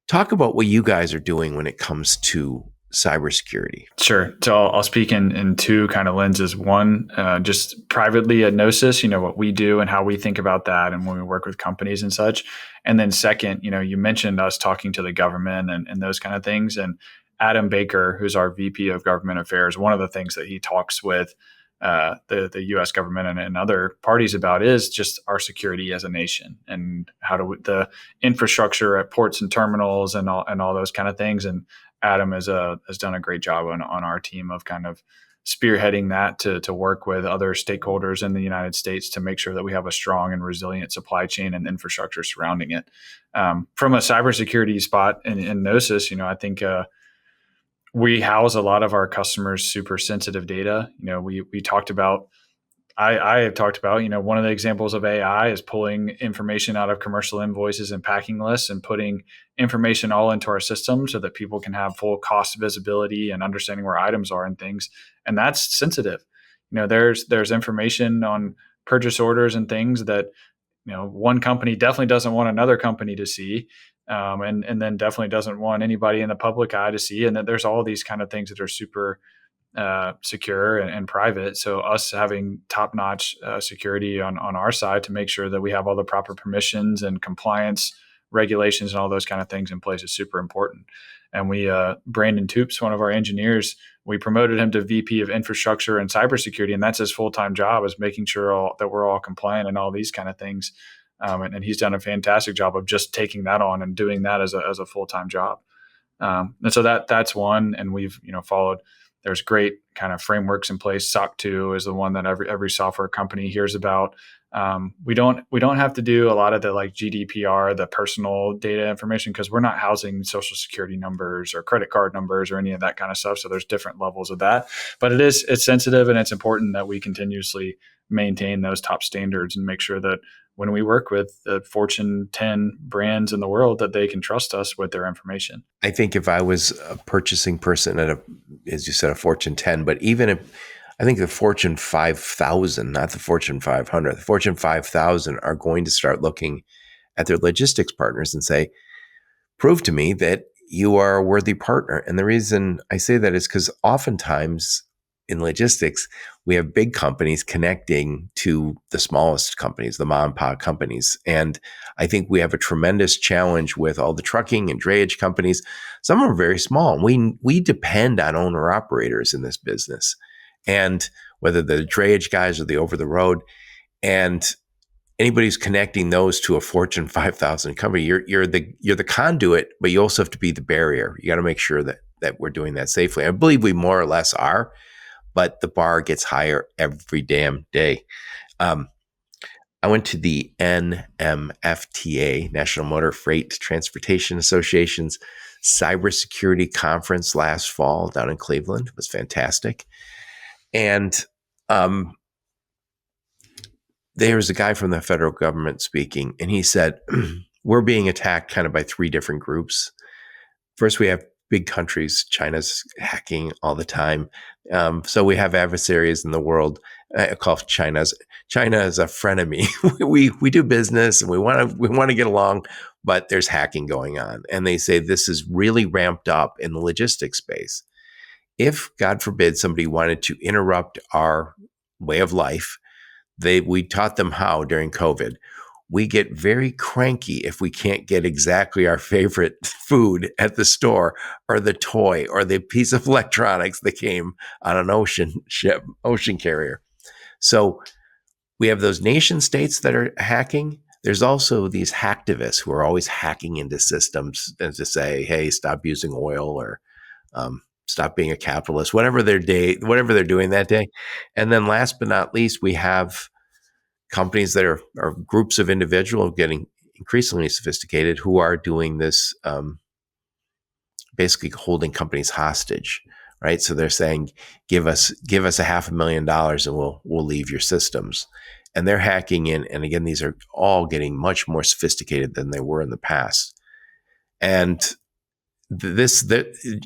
talk about what you guys are doing when it comes to cybersecurity. Sure. So I'll speak in two kind of lenses. One, just privately at Gnosis, what we do and how we think about that and when we work with companies and such. And then second, you mentioned us talking to the government and those kind of things. And Adam Baker, who's our VP of Government Affairs, one of the things that he talks with the U.S. government and other parties about is just our security as a nation and how do the infrastructure at ports and terminals and all those kind of things. And Adam has done a great job on our team of kind of spearheading that to work with other stakeholders in the United States to make sure that we have a strong and resilient supply chain and infrastructure surrounding it. From a cybersecurity spot in Gnosis, I think we house a lot of our customers' super sensitive data. We talked about I have talked about, one of the examples of AI is pulling information out of commercial invoices and packing lists and putting information all into our system so that people can have full cost visibility and understanding where items are and things. And that's sensitive. There's information on purchase orders and things that, one company definitely doesn't want another company to see. And then definitely doesn't want anybody in the public eye to see. And that there's all these kind of things that are super secure and private. So us having top-notch security on our side to make sure that we have all the proper permissions and compliance regulations and all those kind of things in place is super important. And we, Brandon Toops, one of our engineers, we promoted him to VP of Infrastructure and Cybersecurity, and that's his full-time job, is making sure that we're all compliant and all these kind of things. And he's done a fantastic job of just taking that on and doing that as a full-time job. And so that's one, and we've followed. There's great kind of frameworks in place. SOC 2 is the one that every software company hears about. We don't have to do a lot of the like GDPR, the personal data information, because we're not housing social security numbers or credit card numbers or any of that kind of stuff. So there's different levels of that. But it's sensitive, and it's important that we continuously maintain those top standards and make sure that when we work with the Fortune 10 brands in the world, that they can trust us with their information. I think if I was a purchasing person at as you said, a Fortune 10, but even if I think the Fortune 5,000, not the Fortune 500, the Fortune 5,000 are going to start looking at their logistics partners and say, prove to me that you are a worthy partner. And the reason I say that is because oftentimes in logistics, we have big companies connecting to the smallest companies, the mom and pop companies. And I think we have a tremendous challenge with all the trucking and drayage companies. Some are very small. We depend on owner operators in this business. And whether the drayage guys or the over the road, and anybody who's connecting those to a Fortune 5,000 company, you're the conduit, but you also have to be the barrier. You got to make sure that we're doing that safely. I believe we more or less are, but the bar gets higher every damn day. I went to the NMFTA, National Motor Freight Transportation Association's cybersecurity conference last fall down in Cleveland. It was fantastic. And there was a guy from the federal government speaking, and he said, we're being attacked kind of by three different groups. First, we have big countries. China's hacking all the time. So we have adversaries in the world. I call China is a frenemy. we do business and we want to get along, but there's hacking going on. And they say this is really ramped up in the logistics space. If, God forbid, somebody wanted to interrupt our way of life, we taught them how during COVID. We get very cranky if we can't get exactly our favorite food at the store, or the toy, or the piece of electronics that came on an ocean carrier. So we have those nation states that are hacking. There's also these hacktivists who are always hacking into systems and to say, hey, stop using oil, or stop being a capitalist, whatever they're doing that day. And then last but not least, we have companies that are groups of individuals getting increasingly sophisticated who are doing this basically holding companies hostage, right? So they're saying, give us a $500,000 and we'll leave your systems. And they're hacking in. And again, these are all getting much more sophisticated than they were in the past. And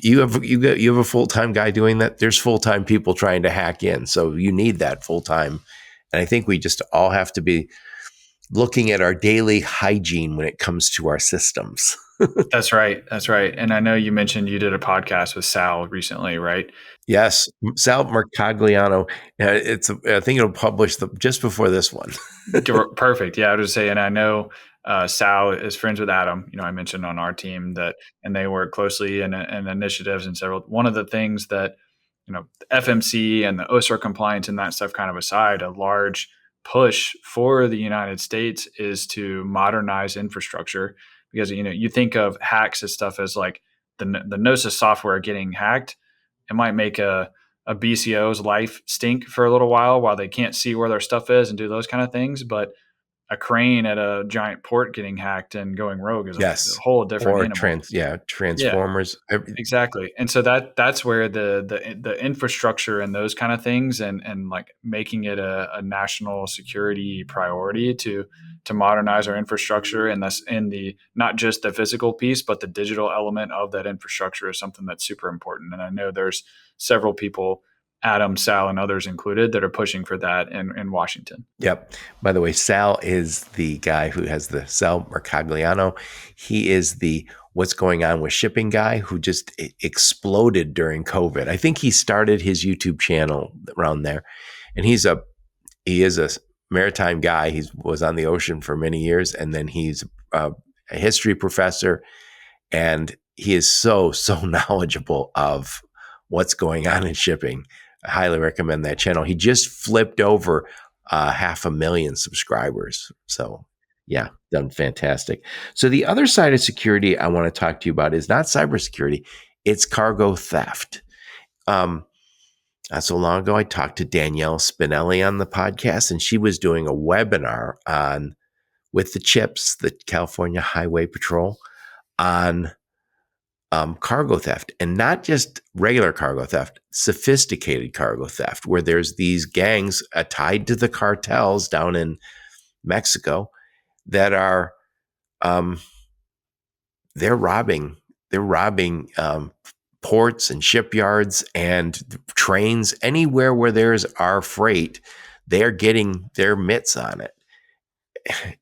you have a full-time guy doing that. There's full-time people trying to hack in. So you need that full-time. And I think we just all have to be looking at our daily hygiene when it comes to our systems. That's right. That's right. And I know you mentioned you did a podcast with Sal recently, right? Yes, Sal Mercagliano. I think it'll publish just before this one. Perfect. Yeah, I was saying, I know Sal is friends with Adam. I mentioned on our team that, and they work closely in initiatives and several. One of the things that FMC and the OSHA compliance and that stuff kind of aside, a large push for the United States is to modernize infrastructure because you think of hacks as stuff as like the Gnosis software getting hacked. It might make a BCO's life stink for a little while they can't see where their stuff is and do those kind of things. But a crane at a giant port getting hacked and going rogue is a Yes, whole different or animal. Yeah, transformers. exactly. And so that's where the infrastructure and those kind of things and like making it a national security priority to modernize our infrastructure, and that's in the not just the physical piece but the digital element of that infrastructure is something that's super important. And I know there's several people, Adam, Sal, and others included, that are pushing for that in Washington. Yep. By the way, Sal is the guy who has the Sal Mercagliano. He is the what's going on with shipping guy who just exploded during COVID. I think he started his YouTube channel around there, and he is a maritime guy. He was on the ocean for many years, and then he's a history professor, and he is so knowledgeable of what's going on in shipping. I highly recommend that channel. He just flipped over 500,000 subscribers. So yeah, done fantastic. So the other side of security I want to talk to you about is not cybersecurity, it's cargo theft. Not so long ago, I talked to Danielle Spinelli on the podcast, and she was doing a webinar on with the CHIPS, the California Highway Patrol, on cargo theft, and not just regular cargo theft, sophisticated cargo theft, where there's these gangs tied to the cartels down in Mexico that are they're robbing ports and shipyards and trains anywhere where there's our freight. They're getting their mitts on it,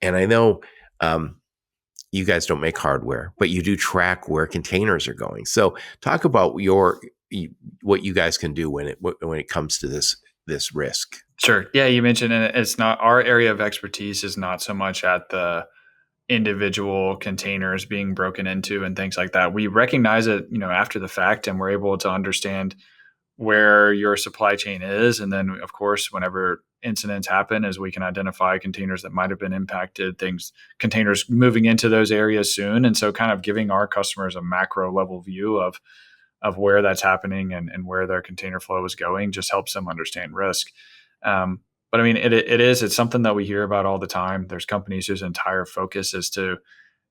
and I know. You guys don't make hardware, but you do track where containers are going. So talk about what you guys can do when it comes to this risk. Sure. Yeah, you mentioned it's not our area of expertise is not so much at the individual containers being broken into and things like that. We recognize it, after the fact, and we're able to understand where your supply chain is. And then, of course, whenever incidents happen, as we can identify containers that might have been impacted, containers moving into those areas soon. And so kind of giving our customers a macro level view of where that's happening and where their container flow is going just helps them understand risk. But I mean, it's something that we hear about all the time. There's companies whose entire focus is to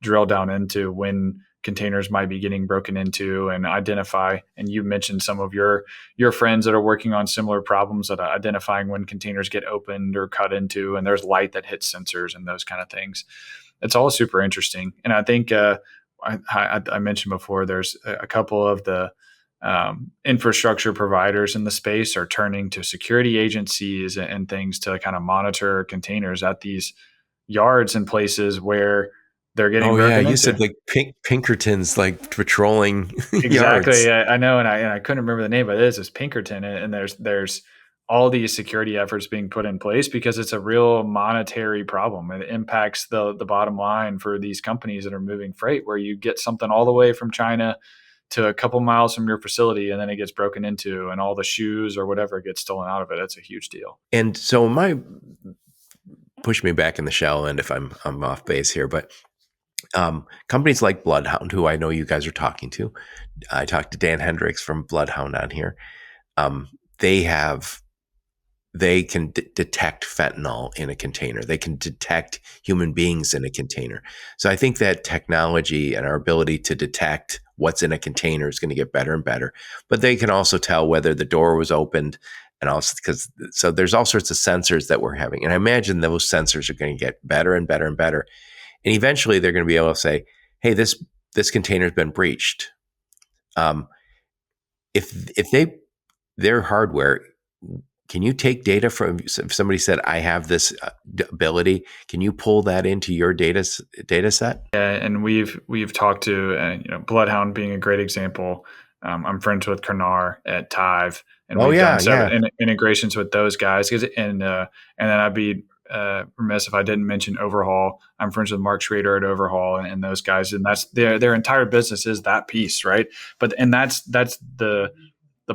drill down into when containers might be getting broken into and identify. And you mentioned some of your friends that are working on similar problems at identifying when containers get opened or cut into, and there's light that hits sensors and those kind of things. It's all super interesting. And I think I mentioned before, there's a couple of the infrastructure providers in the space are turning to security agencies and things to kind of monitor containers at these yards and places where they're getting broken into. You said like Pinkerton's like patrolling Exactly. yards. I know, and I couldn't remember the name, but it is Pinkerton, and there's all these security efforts being put in place because it's a real monetary problem. It impacts the bottom line for these companies that are moving freight, where you get something all the way from China to a couple miles from your facility, and then it gets broken into, and all the shoes or whatever gets stolen out of it. It's a huge deal. And so push me back in the shallow end if I'm off base here, but companies like Bloodhound, who I know you guys are talking to, I talked to Dan Hendricks from Bloodhound on here. They have they can detect fentanyl in a container. They can detect human beings in a container. So I think that technology and our ability to detect what's in a container is going to get better and better. But they can also tell whether the door was opened, and also because so there's all sorts of sensors that we're having. And I imagine those sensors are going to get better and better and better. And eventually they're going to be able to say, hey, this container's been breached. Um, if their hardware, can you take data from, if somebody said, I have this ability, can you pull that into your data set? Yeah, and we've talked to Bloodhound being a great example. I'm friends with Karnar at Tive, and Oh we've done yeah, several yeah. integrations with those guys. And then I'd be remiss if I didn't mention Overhaul. I'm friends with Mark Schrader at Overhaul and those guys, and that's their entire business is that piece, right? But and that's the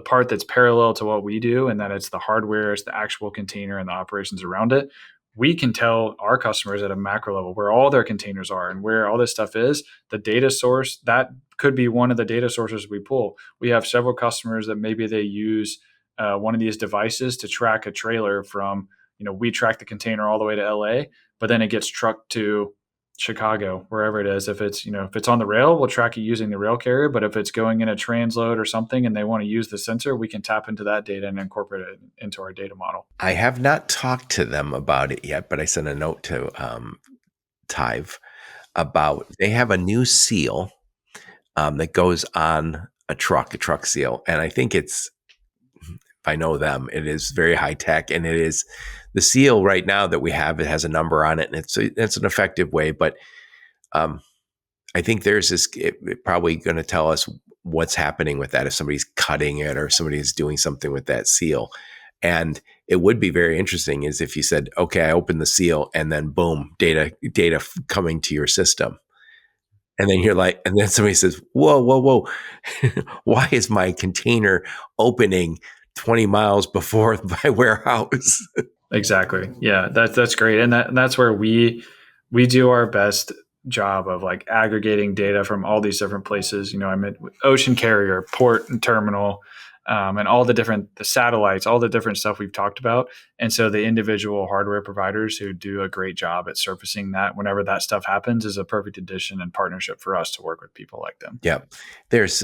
part that's parallel to what we do, and that it's the hardware, it's the actual container, and the operations around it. We can tell our customers at a macro level where all their containers are and where all this stuff is. The data source, that could be one of the data sources we pull. We have several customers that maybe they use one of these devices to track a trailer from, we track the container all the way to LA, but then it gets trucked to Chicago, wherever it is. If it's on the rail, we'll track it using the rail carrier. But if it's going in a transload or something and they want to use the sensor, we can tap into that data and incorporate it into our data model. I have not talked to them about it yet, but I sent a note to Tive about, they have a new seal that goes on a truck seal. And I think it's, if I know them, it is very high tech, and it is the seal right now that we have. It has a number on it, and it's an effective way. But um, I think there's this, it probably going to tell us what's happening with that if somebody's cutting it or somebody's doing something with that seal. And it would be very interesting is if you said, okay, I opened the seal and then boom, data coming to your system. And then you're like, and then somebody says, whoa, whoa, whoa. Why is my container opening 20 miles before my warehouse? Exactly. Yeah, that's great, and that's where we do our best job of like aggregating data from all these different places. I meant ocean carrier, port, and terminal, and all the satellites, all the different stuff we've talked about. And so the individual hardware providers who do a great job at surfacing that whenever that stuff happens is a perfect addition and partnership for us to work with people like them. Yeah. There's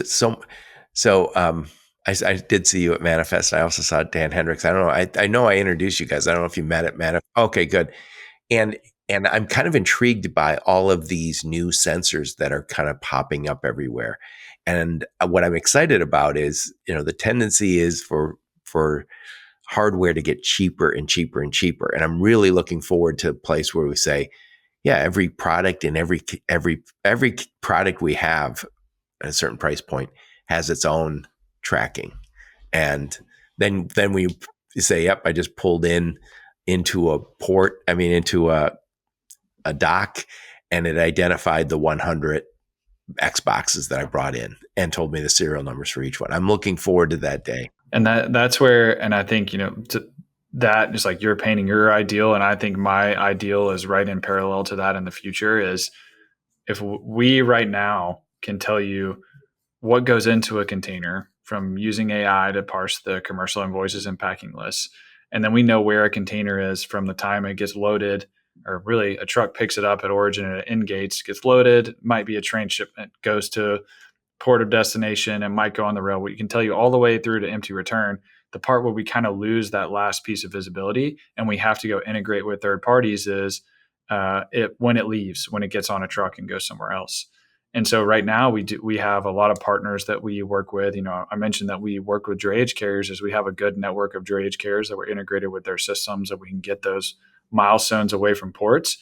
I did see you at Manifest. I also saw Dan Hendricks. I don't know. I know I introduced you guys. I don't know if you met at Manifest. Okay, good. And and I'm kind of intrigued by all of these new sensors that are kind of popping up everywhere. And what I'm excited about is, the tendency is for hardware to get cheaper and cheaper and cheaper. And I'm really looking forward to a place where we say, yeah, every product and every product we have at a certain price point has its own tracking. And then we say, yep, I just pulled into a port, into a dock, and it identified the 100 Xboxes that I brought in and told me the serial numbers for each one. I'm looking forward to that day. And that's where, and I think, that is like you're painting your ideal. And I think my ideal is right in parallel to that in the future is if we right now can tell you what goes into a container from using AI to parse the commercial invoices and packing lists. And then we know where a container is from the time it gets loaded, or really a truck picks it up at origin and at end gates, gets loaded, might be a train shipment, goes to port of destination and might go on the rail. We can tell you all the way through to empty return. The part where we kind of lose that last piece of visibility and we have to go integrate with third parties is when it leaves, when it gets on a truck and goes somewhere else. And so right now we have a lot of partners that we work with. I mentioned that we work with drayage carriers as we have a good network of drayage carriers that we're integrated with their systems that we can get those milestones away from ports.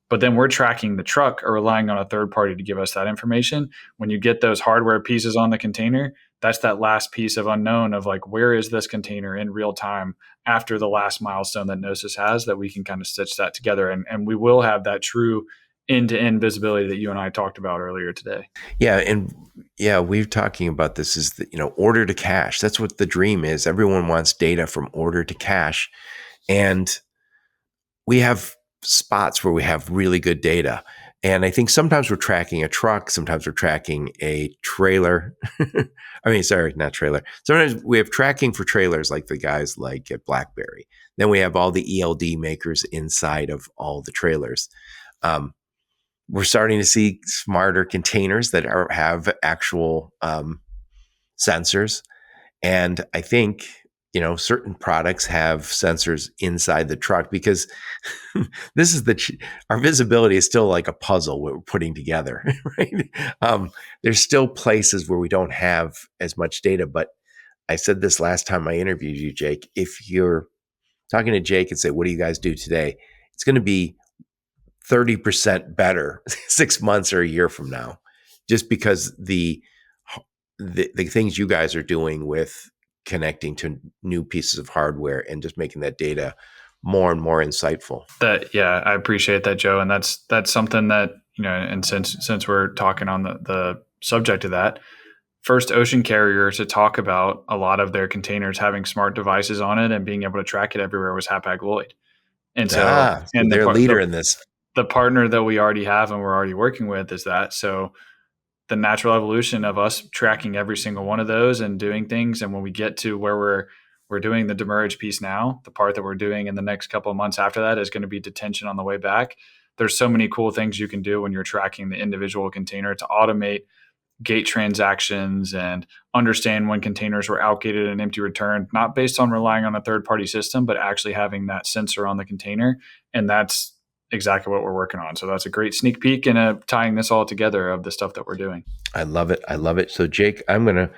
But then we're tracking the truck or relying on a third party to give us that information. When you get those hardware pieces on the container, that's that last piece of unknown of like, where is this container in real time after the last milestone that Gnosis has that we can kind of stitch that together. And we will have that true end-to-end visibility that you and I talked about earlier today. Yeah, and yeah, we're talking about this is order to cash. That's what the dream is. Everyone wants data from order to cash, and we have spots where we have really good data, And I think sometimes we're tracking a truck, sometimes we're tracking a trailer. I mean, sorry, not trailer. Sometimes we have tracking for trailers like the guys like at BlackBerry. Then we have all the ELD makers inside of all the trailers. We're starting to see smarter containers that have actual sensors. And I think, certain products have sensors inside the truck because this is our visibility is still like a puzzle we're putting together, right? There's still places where we don't have as much data, but I said this last time I interviewed you, Jake. If you're talking to Jake and say, what do you guys do today? It's going to be 30% better 6 months or a year from now, just because the things you guys are doing with connecting to new pieces of hardware and just making that data more and more insightful. I appreciate that, Joe. And that's something that, and since we're talking on the subject of that, first ocean carrier to talk about a lot of their containers having smart devices on it and being able to track it everywhere was Hapag-Lloyd. And so, So they're a leader in this. The partner that we already have and we're already working with is that. So the natural evolution of us tracking every single one of those and doing things. And when we get to where we're doing the demurrage piece now, the part that we're doing in the next couple of months after that is going to be detention on the way back. There's so many cool things you can do when you're tracking the individual container to automate gate transactions and understand when containers were outgated and empty returned, not based on relying on a third-party system, but actually having that sensor on the container. And that's exactly what we're working on. So that's a great sneak peek and tying this all together of the stuff that we're doing. I love it. I love it. So Jake, I'm going to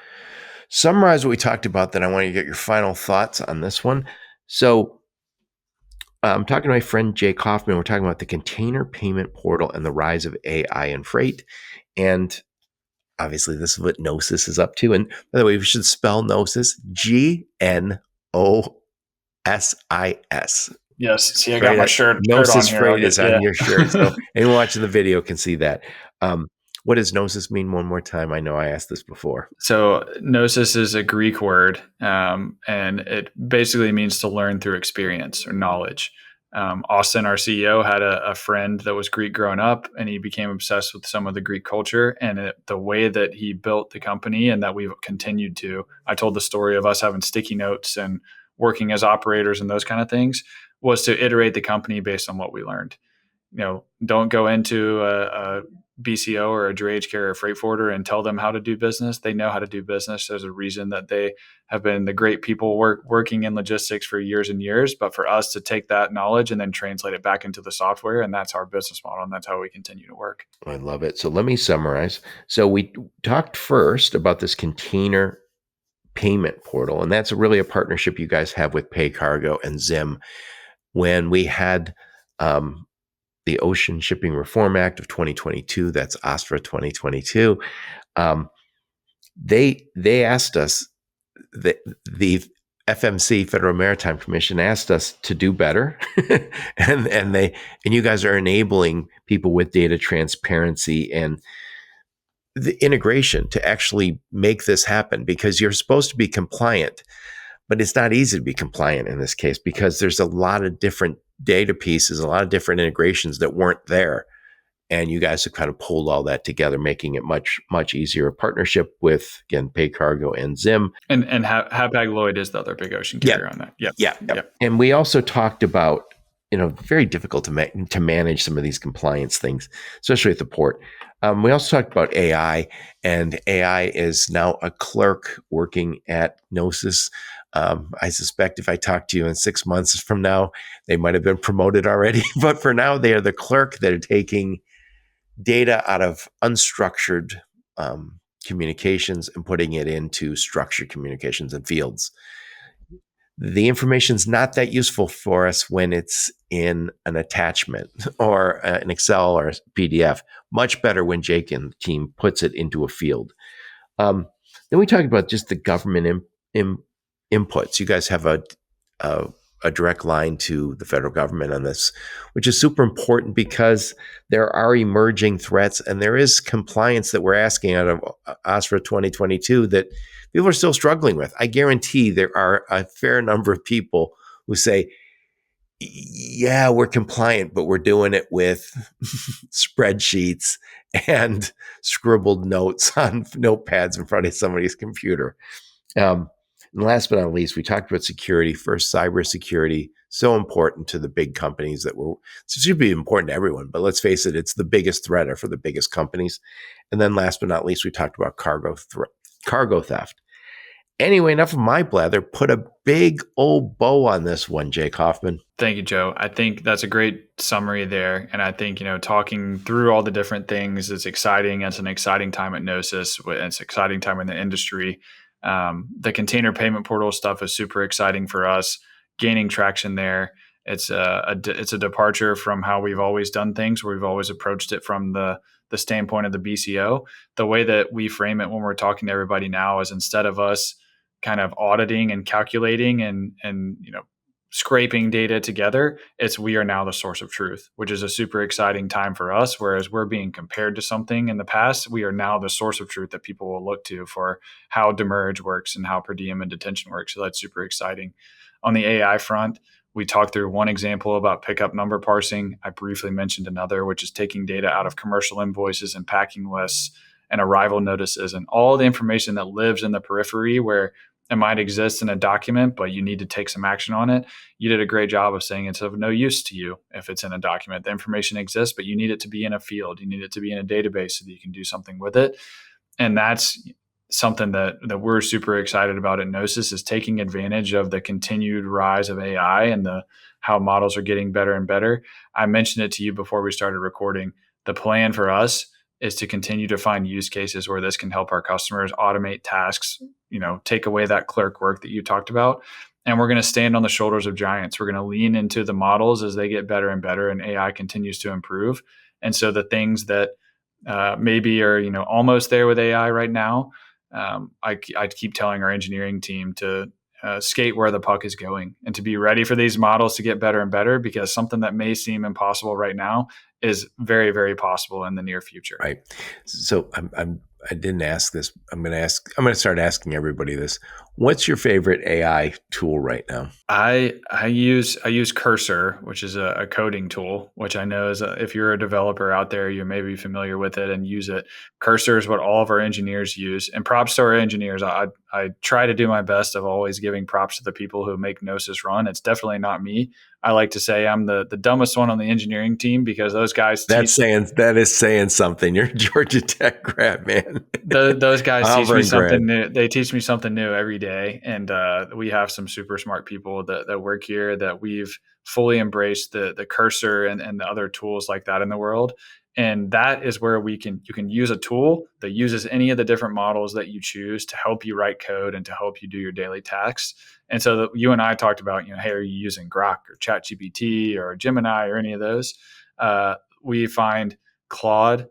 summarize what we talked about. Then I want you to get your final thoughts on this one. So I'm talking to my friend Jake Hoffman. We're talking about the container payment portal and the rise of AI in freight. And obviously this is what Gnosis is up to. And by the way, we should spell Gnosis, Gnosis. Yes. See, I got my shirt Gnosis on here. Freight is on your shirt. So anyone watching the video can see that. What does Gnosis mean one more time? I know I asked this before. So Gnosis is a Greek word, and it basically means to learn through experience or knowledge. Austin, our CEO, had a friend that was Greek growing up, and he became obsessed with some of the Greek culture and the way that he built the company and that we've continued to. I told the story of us having sticky notes and working as operators and those kind of things was to iterate the company based on what we learned. Don't go into a BCO or a drayage carrier freight forwarder and tell them how to do business. They know how to do business. There's a reason that they have been the great people working in logistics for years and years. But for us to take that knowledge and then translate it back into the software, and that's our business model, and that's how we continue to work. I love it. So let me summarize. So we talked first about this container payment portal, and that's really a partnership you guys have with PayCargo and Zim. When we had the Ocean Shipping Reform Act of 2022, that's OSFRA 2022, they asked us, the FMC, Federal Maritime Commission, asked us to do better, and you guys are enabling people with data transparency and the integration to actually make this happen, because you're supposed to be compliant, but it's not easy to be compliant in this case because there's a lot of different data pieces, a lot of different integrations that weren't there. And you guys have kind of pulled all that together, making it much, much easier. A partnership with, again, PayCargo and Zim. And Hapag-Lloyd is the other big ocean carrier on that. Yep. And we also talked about, very difficult to manage some of these compliance things, especially at the port. We also talked about AI, and AI is now a clerk working at Gnosis. I suspect if I talk to you in 6 months from now, they might have been promoted already. But for now, they are the clerk that are taking data out of unstructured communications and putting it into structured communications and fields. The information's not that useful for us when it's in an attachment or an Excel or a PDF. Much better when Jake and the team puts it into a field. Then we talked about just the government inputs. You guys have a direct line to the federal government on this, which is super important because there are emerging threats and there is compliance that we're asking out of OSFRA 2022 that people are still struggling with. I guarantee there are a fair number of people who say, Yeah, we're compliant, but we're doing it with spreadsheets and scribbled notes on notepads in front of somebody's computer. And last but not least, we talked about security. First, cybersecurity, so important to the big companies that it should be important to everyone, but let's face it, it's the biggest threat for the biggest companies. And then last but not least, we talked about cargo theft. Anyway, enough of my blather. Put a big old bow on this one, Jake Hoffman. Thank you, Joe. I think that's a great summary there. And I think, talking through all the different things is exciting. It's an exciting time at Gnosis. It's an exciting time in the industry. The container payment portal stuff is super exciting for us, gaining traction there. It's a departure from how we've always done things, where we've always approached it from the standpoint of the BCO. The way that we frame it when we're talking to everybody now is, instead of us kind of auditing and calculating and scraping data together, it's we are now the source of truth, which is a super exciting time for us. Whereas we're being compared to something in the past, we are now the source of truth that people will look to for how demurrage works and how per diem and detention works. So that's super exciting. On the AI front, we talked through one example about pickup number parsing. I briefly mentioned another, which is taking data out of commercial invoices and packing lists and arrival notices and all the information that lives in the periphery, where it might exist in a document, but you need to take some action on it. You did a great job of saying it's of no use to you if it's in a document. The information exists, but you need it to be in a field. You need it to be in a database so that you can do something with it. And that's something that we're super excited about at Gnosis, is taking advantage of the continued rise of AI and the how models are getting better and better. I mentioned it to you before we started recording. The plan for us is to continue to find use cases where this can help our customers automate tasks, take away that clerk work that you talked about. And we're going to stand on the shoulders of giants. We're going to lean into the models as they get better and better and AI continues to improve. And so the things that maybe are, almost there with AI right now, I keep telling our engineering team to skate where the puck is going and to be ready for these models to get better and better, because something that may seem impossible right now is very, very possible in the near future. Right. So I didn't ask this. I'm going to start asking everybody this. What's your favorite AI tool right now? I use Cursor, which is a coding tool, which I know is if you're a developer out there, you may be familiar with it and use it. Cursor is what all of our engineers use, and props to our engineers. I try to do my best of always giving props to the people who make Gnosis run. It's definitely not me. I like to say I'm the dumbest one on the engineering team, because those guys That is saying something. You're a Georgia Tech grad, man. those guys teach me Auburn something grad. new. They teach me something new every day. And we have some super smart people that work here that we've fully embraced the cursor and the other tools like that in the world. And that is where you can use a tool that uses any of the different models that you choose to help you write code and to help you do your daily tasks. And so that you and I talked about, hey, are you using Grok or ChatGPT or Gemini or any of those? We find Claude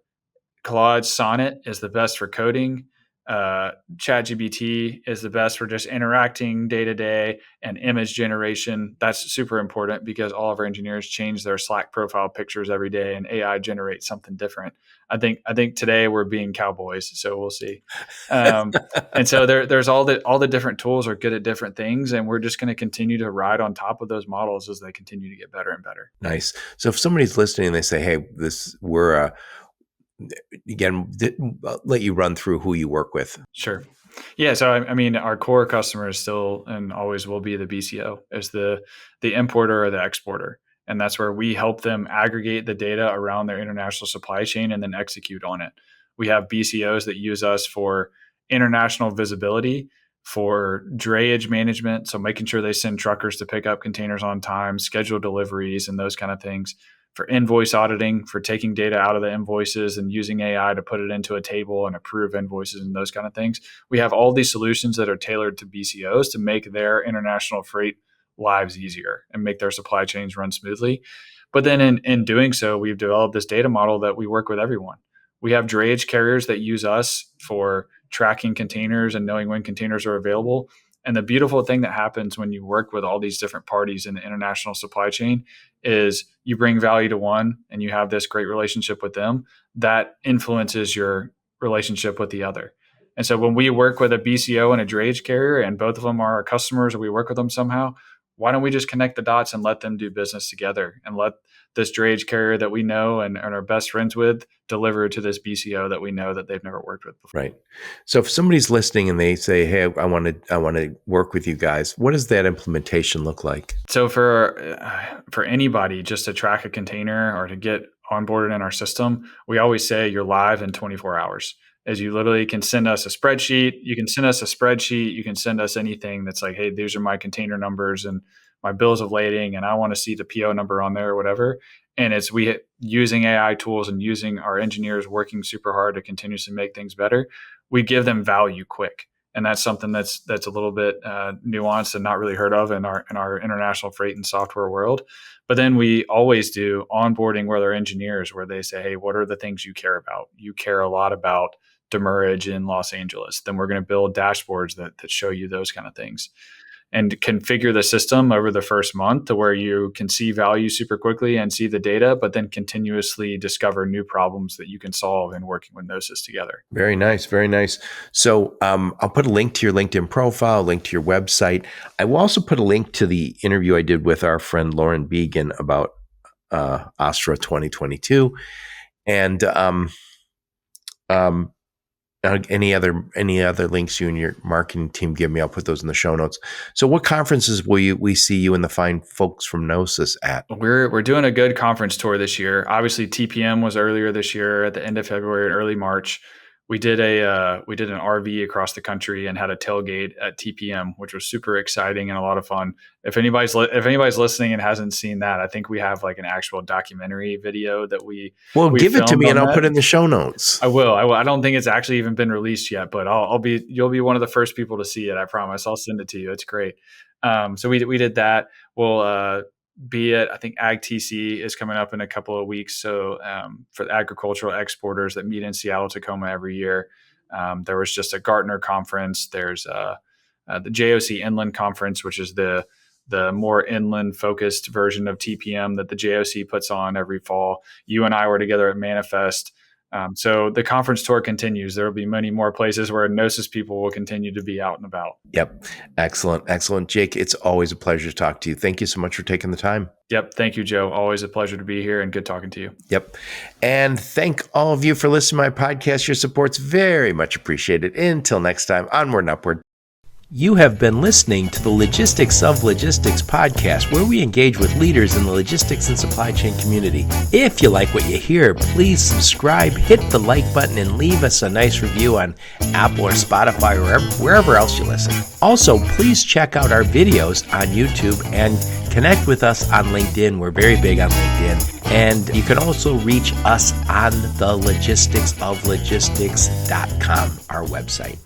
Sonnet is the best for coding. ChatGPT is the best for just interacting day to day, and image generation. That's super important because all of our engineers change their Slack profile pictures every day, and AI generates something different. I think today we're being cowboys, so we'll see. And so there's all the different tools are good at different things, and we're just going to continue to ride on top of those models as they continue to get better and better. Nice. So if somebody's listening and they say, "Hey, we're again," I'll let you run through who you work with. Sure. Yeah. So I mean, our core customer is still and always will be the BCO, as the importer or the exporter, and that's where we help them aggregate the data around their international supply chain and then execute on it. We have BCOs that use us for international visibility, for drayage management, so making sure they send truckers to pick up containers on time, schedule deliveries, and those kind of things. For invoice auditing, for taking data out of the invoices and using AI to put it into a table and approve invoices and those kind of things. We have all these solutions that are tailored to BCOs to make their international freight lives easier and make their supply chains run smoothly. But then in doing so, we've developed this data model that we work with everyone. We have drayage carriers that use us for tracking containers and knowing when containers are available. And the beautiful thing that happens when you work with all these different parties in the international supply chain is you bring value to one and you have this great relationship with them that influences your relationship with the other. And so when we work with a BCO and a drayage carrier, and both of them are our customers or we work with them somehow, why don't we just connect the dots and let them do business together and let this drayage carrier that we know and are best friends with deliver to this BCO that we know that they've never worked with before. Right. So if somebody's listening and they say, "Hey, I want to work with you guys," what does that implementation look like? So for anybody just to track a container or to get onboarded in our system, we always say you're live in 24 hours. As you literally can send us a spreadsheet. You can send us a spreadsheet. You can send us anything that's like, hey, these are my container numbers and my bills of lading, and I want to see the PO number on there or whatever. And it's we using AI tools and using our engineers working super hard to continuously make things better. We give them value quick. And that's something that's a little bit nuanced and not really heard of in our international freight and software world. But then we always do onboarding with our engineers, where they say, "Hey, what are the things you care about? You care a lot about demurrage in Los Angeles. Then we're going to build dashboards that show you those kind of things." And configure the system over the first month to where you can see value super quickly and see the data, but then continuously discover new problems that you can solve in working with Gnosis together. Very nice. Very nice. So I'll put a link to your LinkedIn profile, a link to your website. I will also put a link to the interview I did with our friend Lauren Began about Astra 2022. And any other links you and your marketing team give me, I'll put those in the show notes. So what conferences will we see you and the fine folks from Gnosis at? We're doing a good conference tour this year. Obviously, TPM was earlier this year at the end of February and early March. We did an RV across the country and had a tailgate at TPM, which was super exciting and a lot of fun. If anybody's listening and hasn't seen that, I think we have like an actual documentary video that we give it to me and I'll that. put it in the show notes. I will. I don't think it's actually even been released yet, but you'll be one of the first people to see it. I promise. I'll send it to you. It's great. So we did that. We'll be it. I think AgTC is coming up in a couple of weeks. So for the agricultural exporters that meet in Seattle, Tacoma every year, there was just a Gartner conference. There's the JOC Inland Conference, which is the more inland focused version of TPM that the JOC puts on every fall. You and I were together at Manifest. So the conference tour continues. There will be many more places where Gnosis people will continue to be out and about. Yep. Excellent. Jake, it's always a pleasure to talk to you. Thank you so much for taking the time. Yep. Thank you, Joe. Always a pleasure to be here and good talking to you. Yep. And thank all of you for listening to my podcast. Your support's very much appreciated. Until next time, onward and upward. You have been listening to the Logistics of Logistics podcast, where we engage with leaders in the logistics and supply chain community. If you like what you hear, please subscribe, hit the like button, and leave us a nice review on Apple or Spotify or wherever else you listen. Also, please check out our videos on YouTube and connect with us on LinkedIn. We're very big on LinkedIn. And you can also reach us on the logisticsoflogistics.com, our website.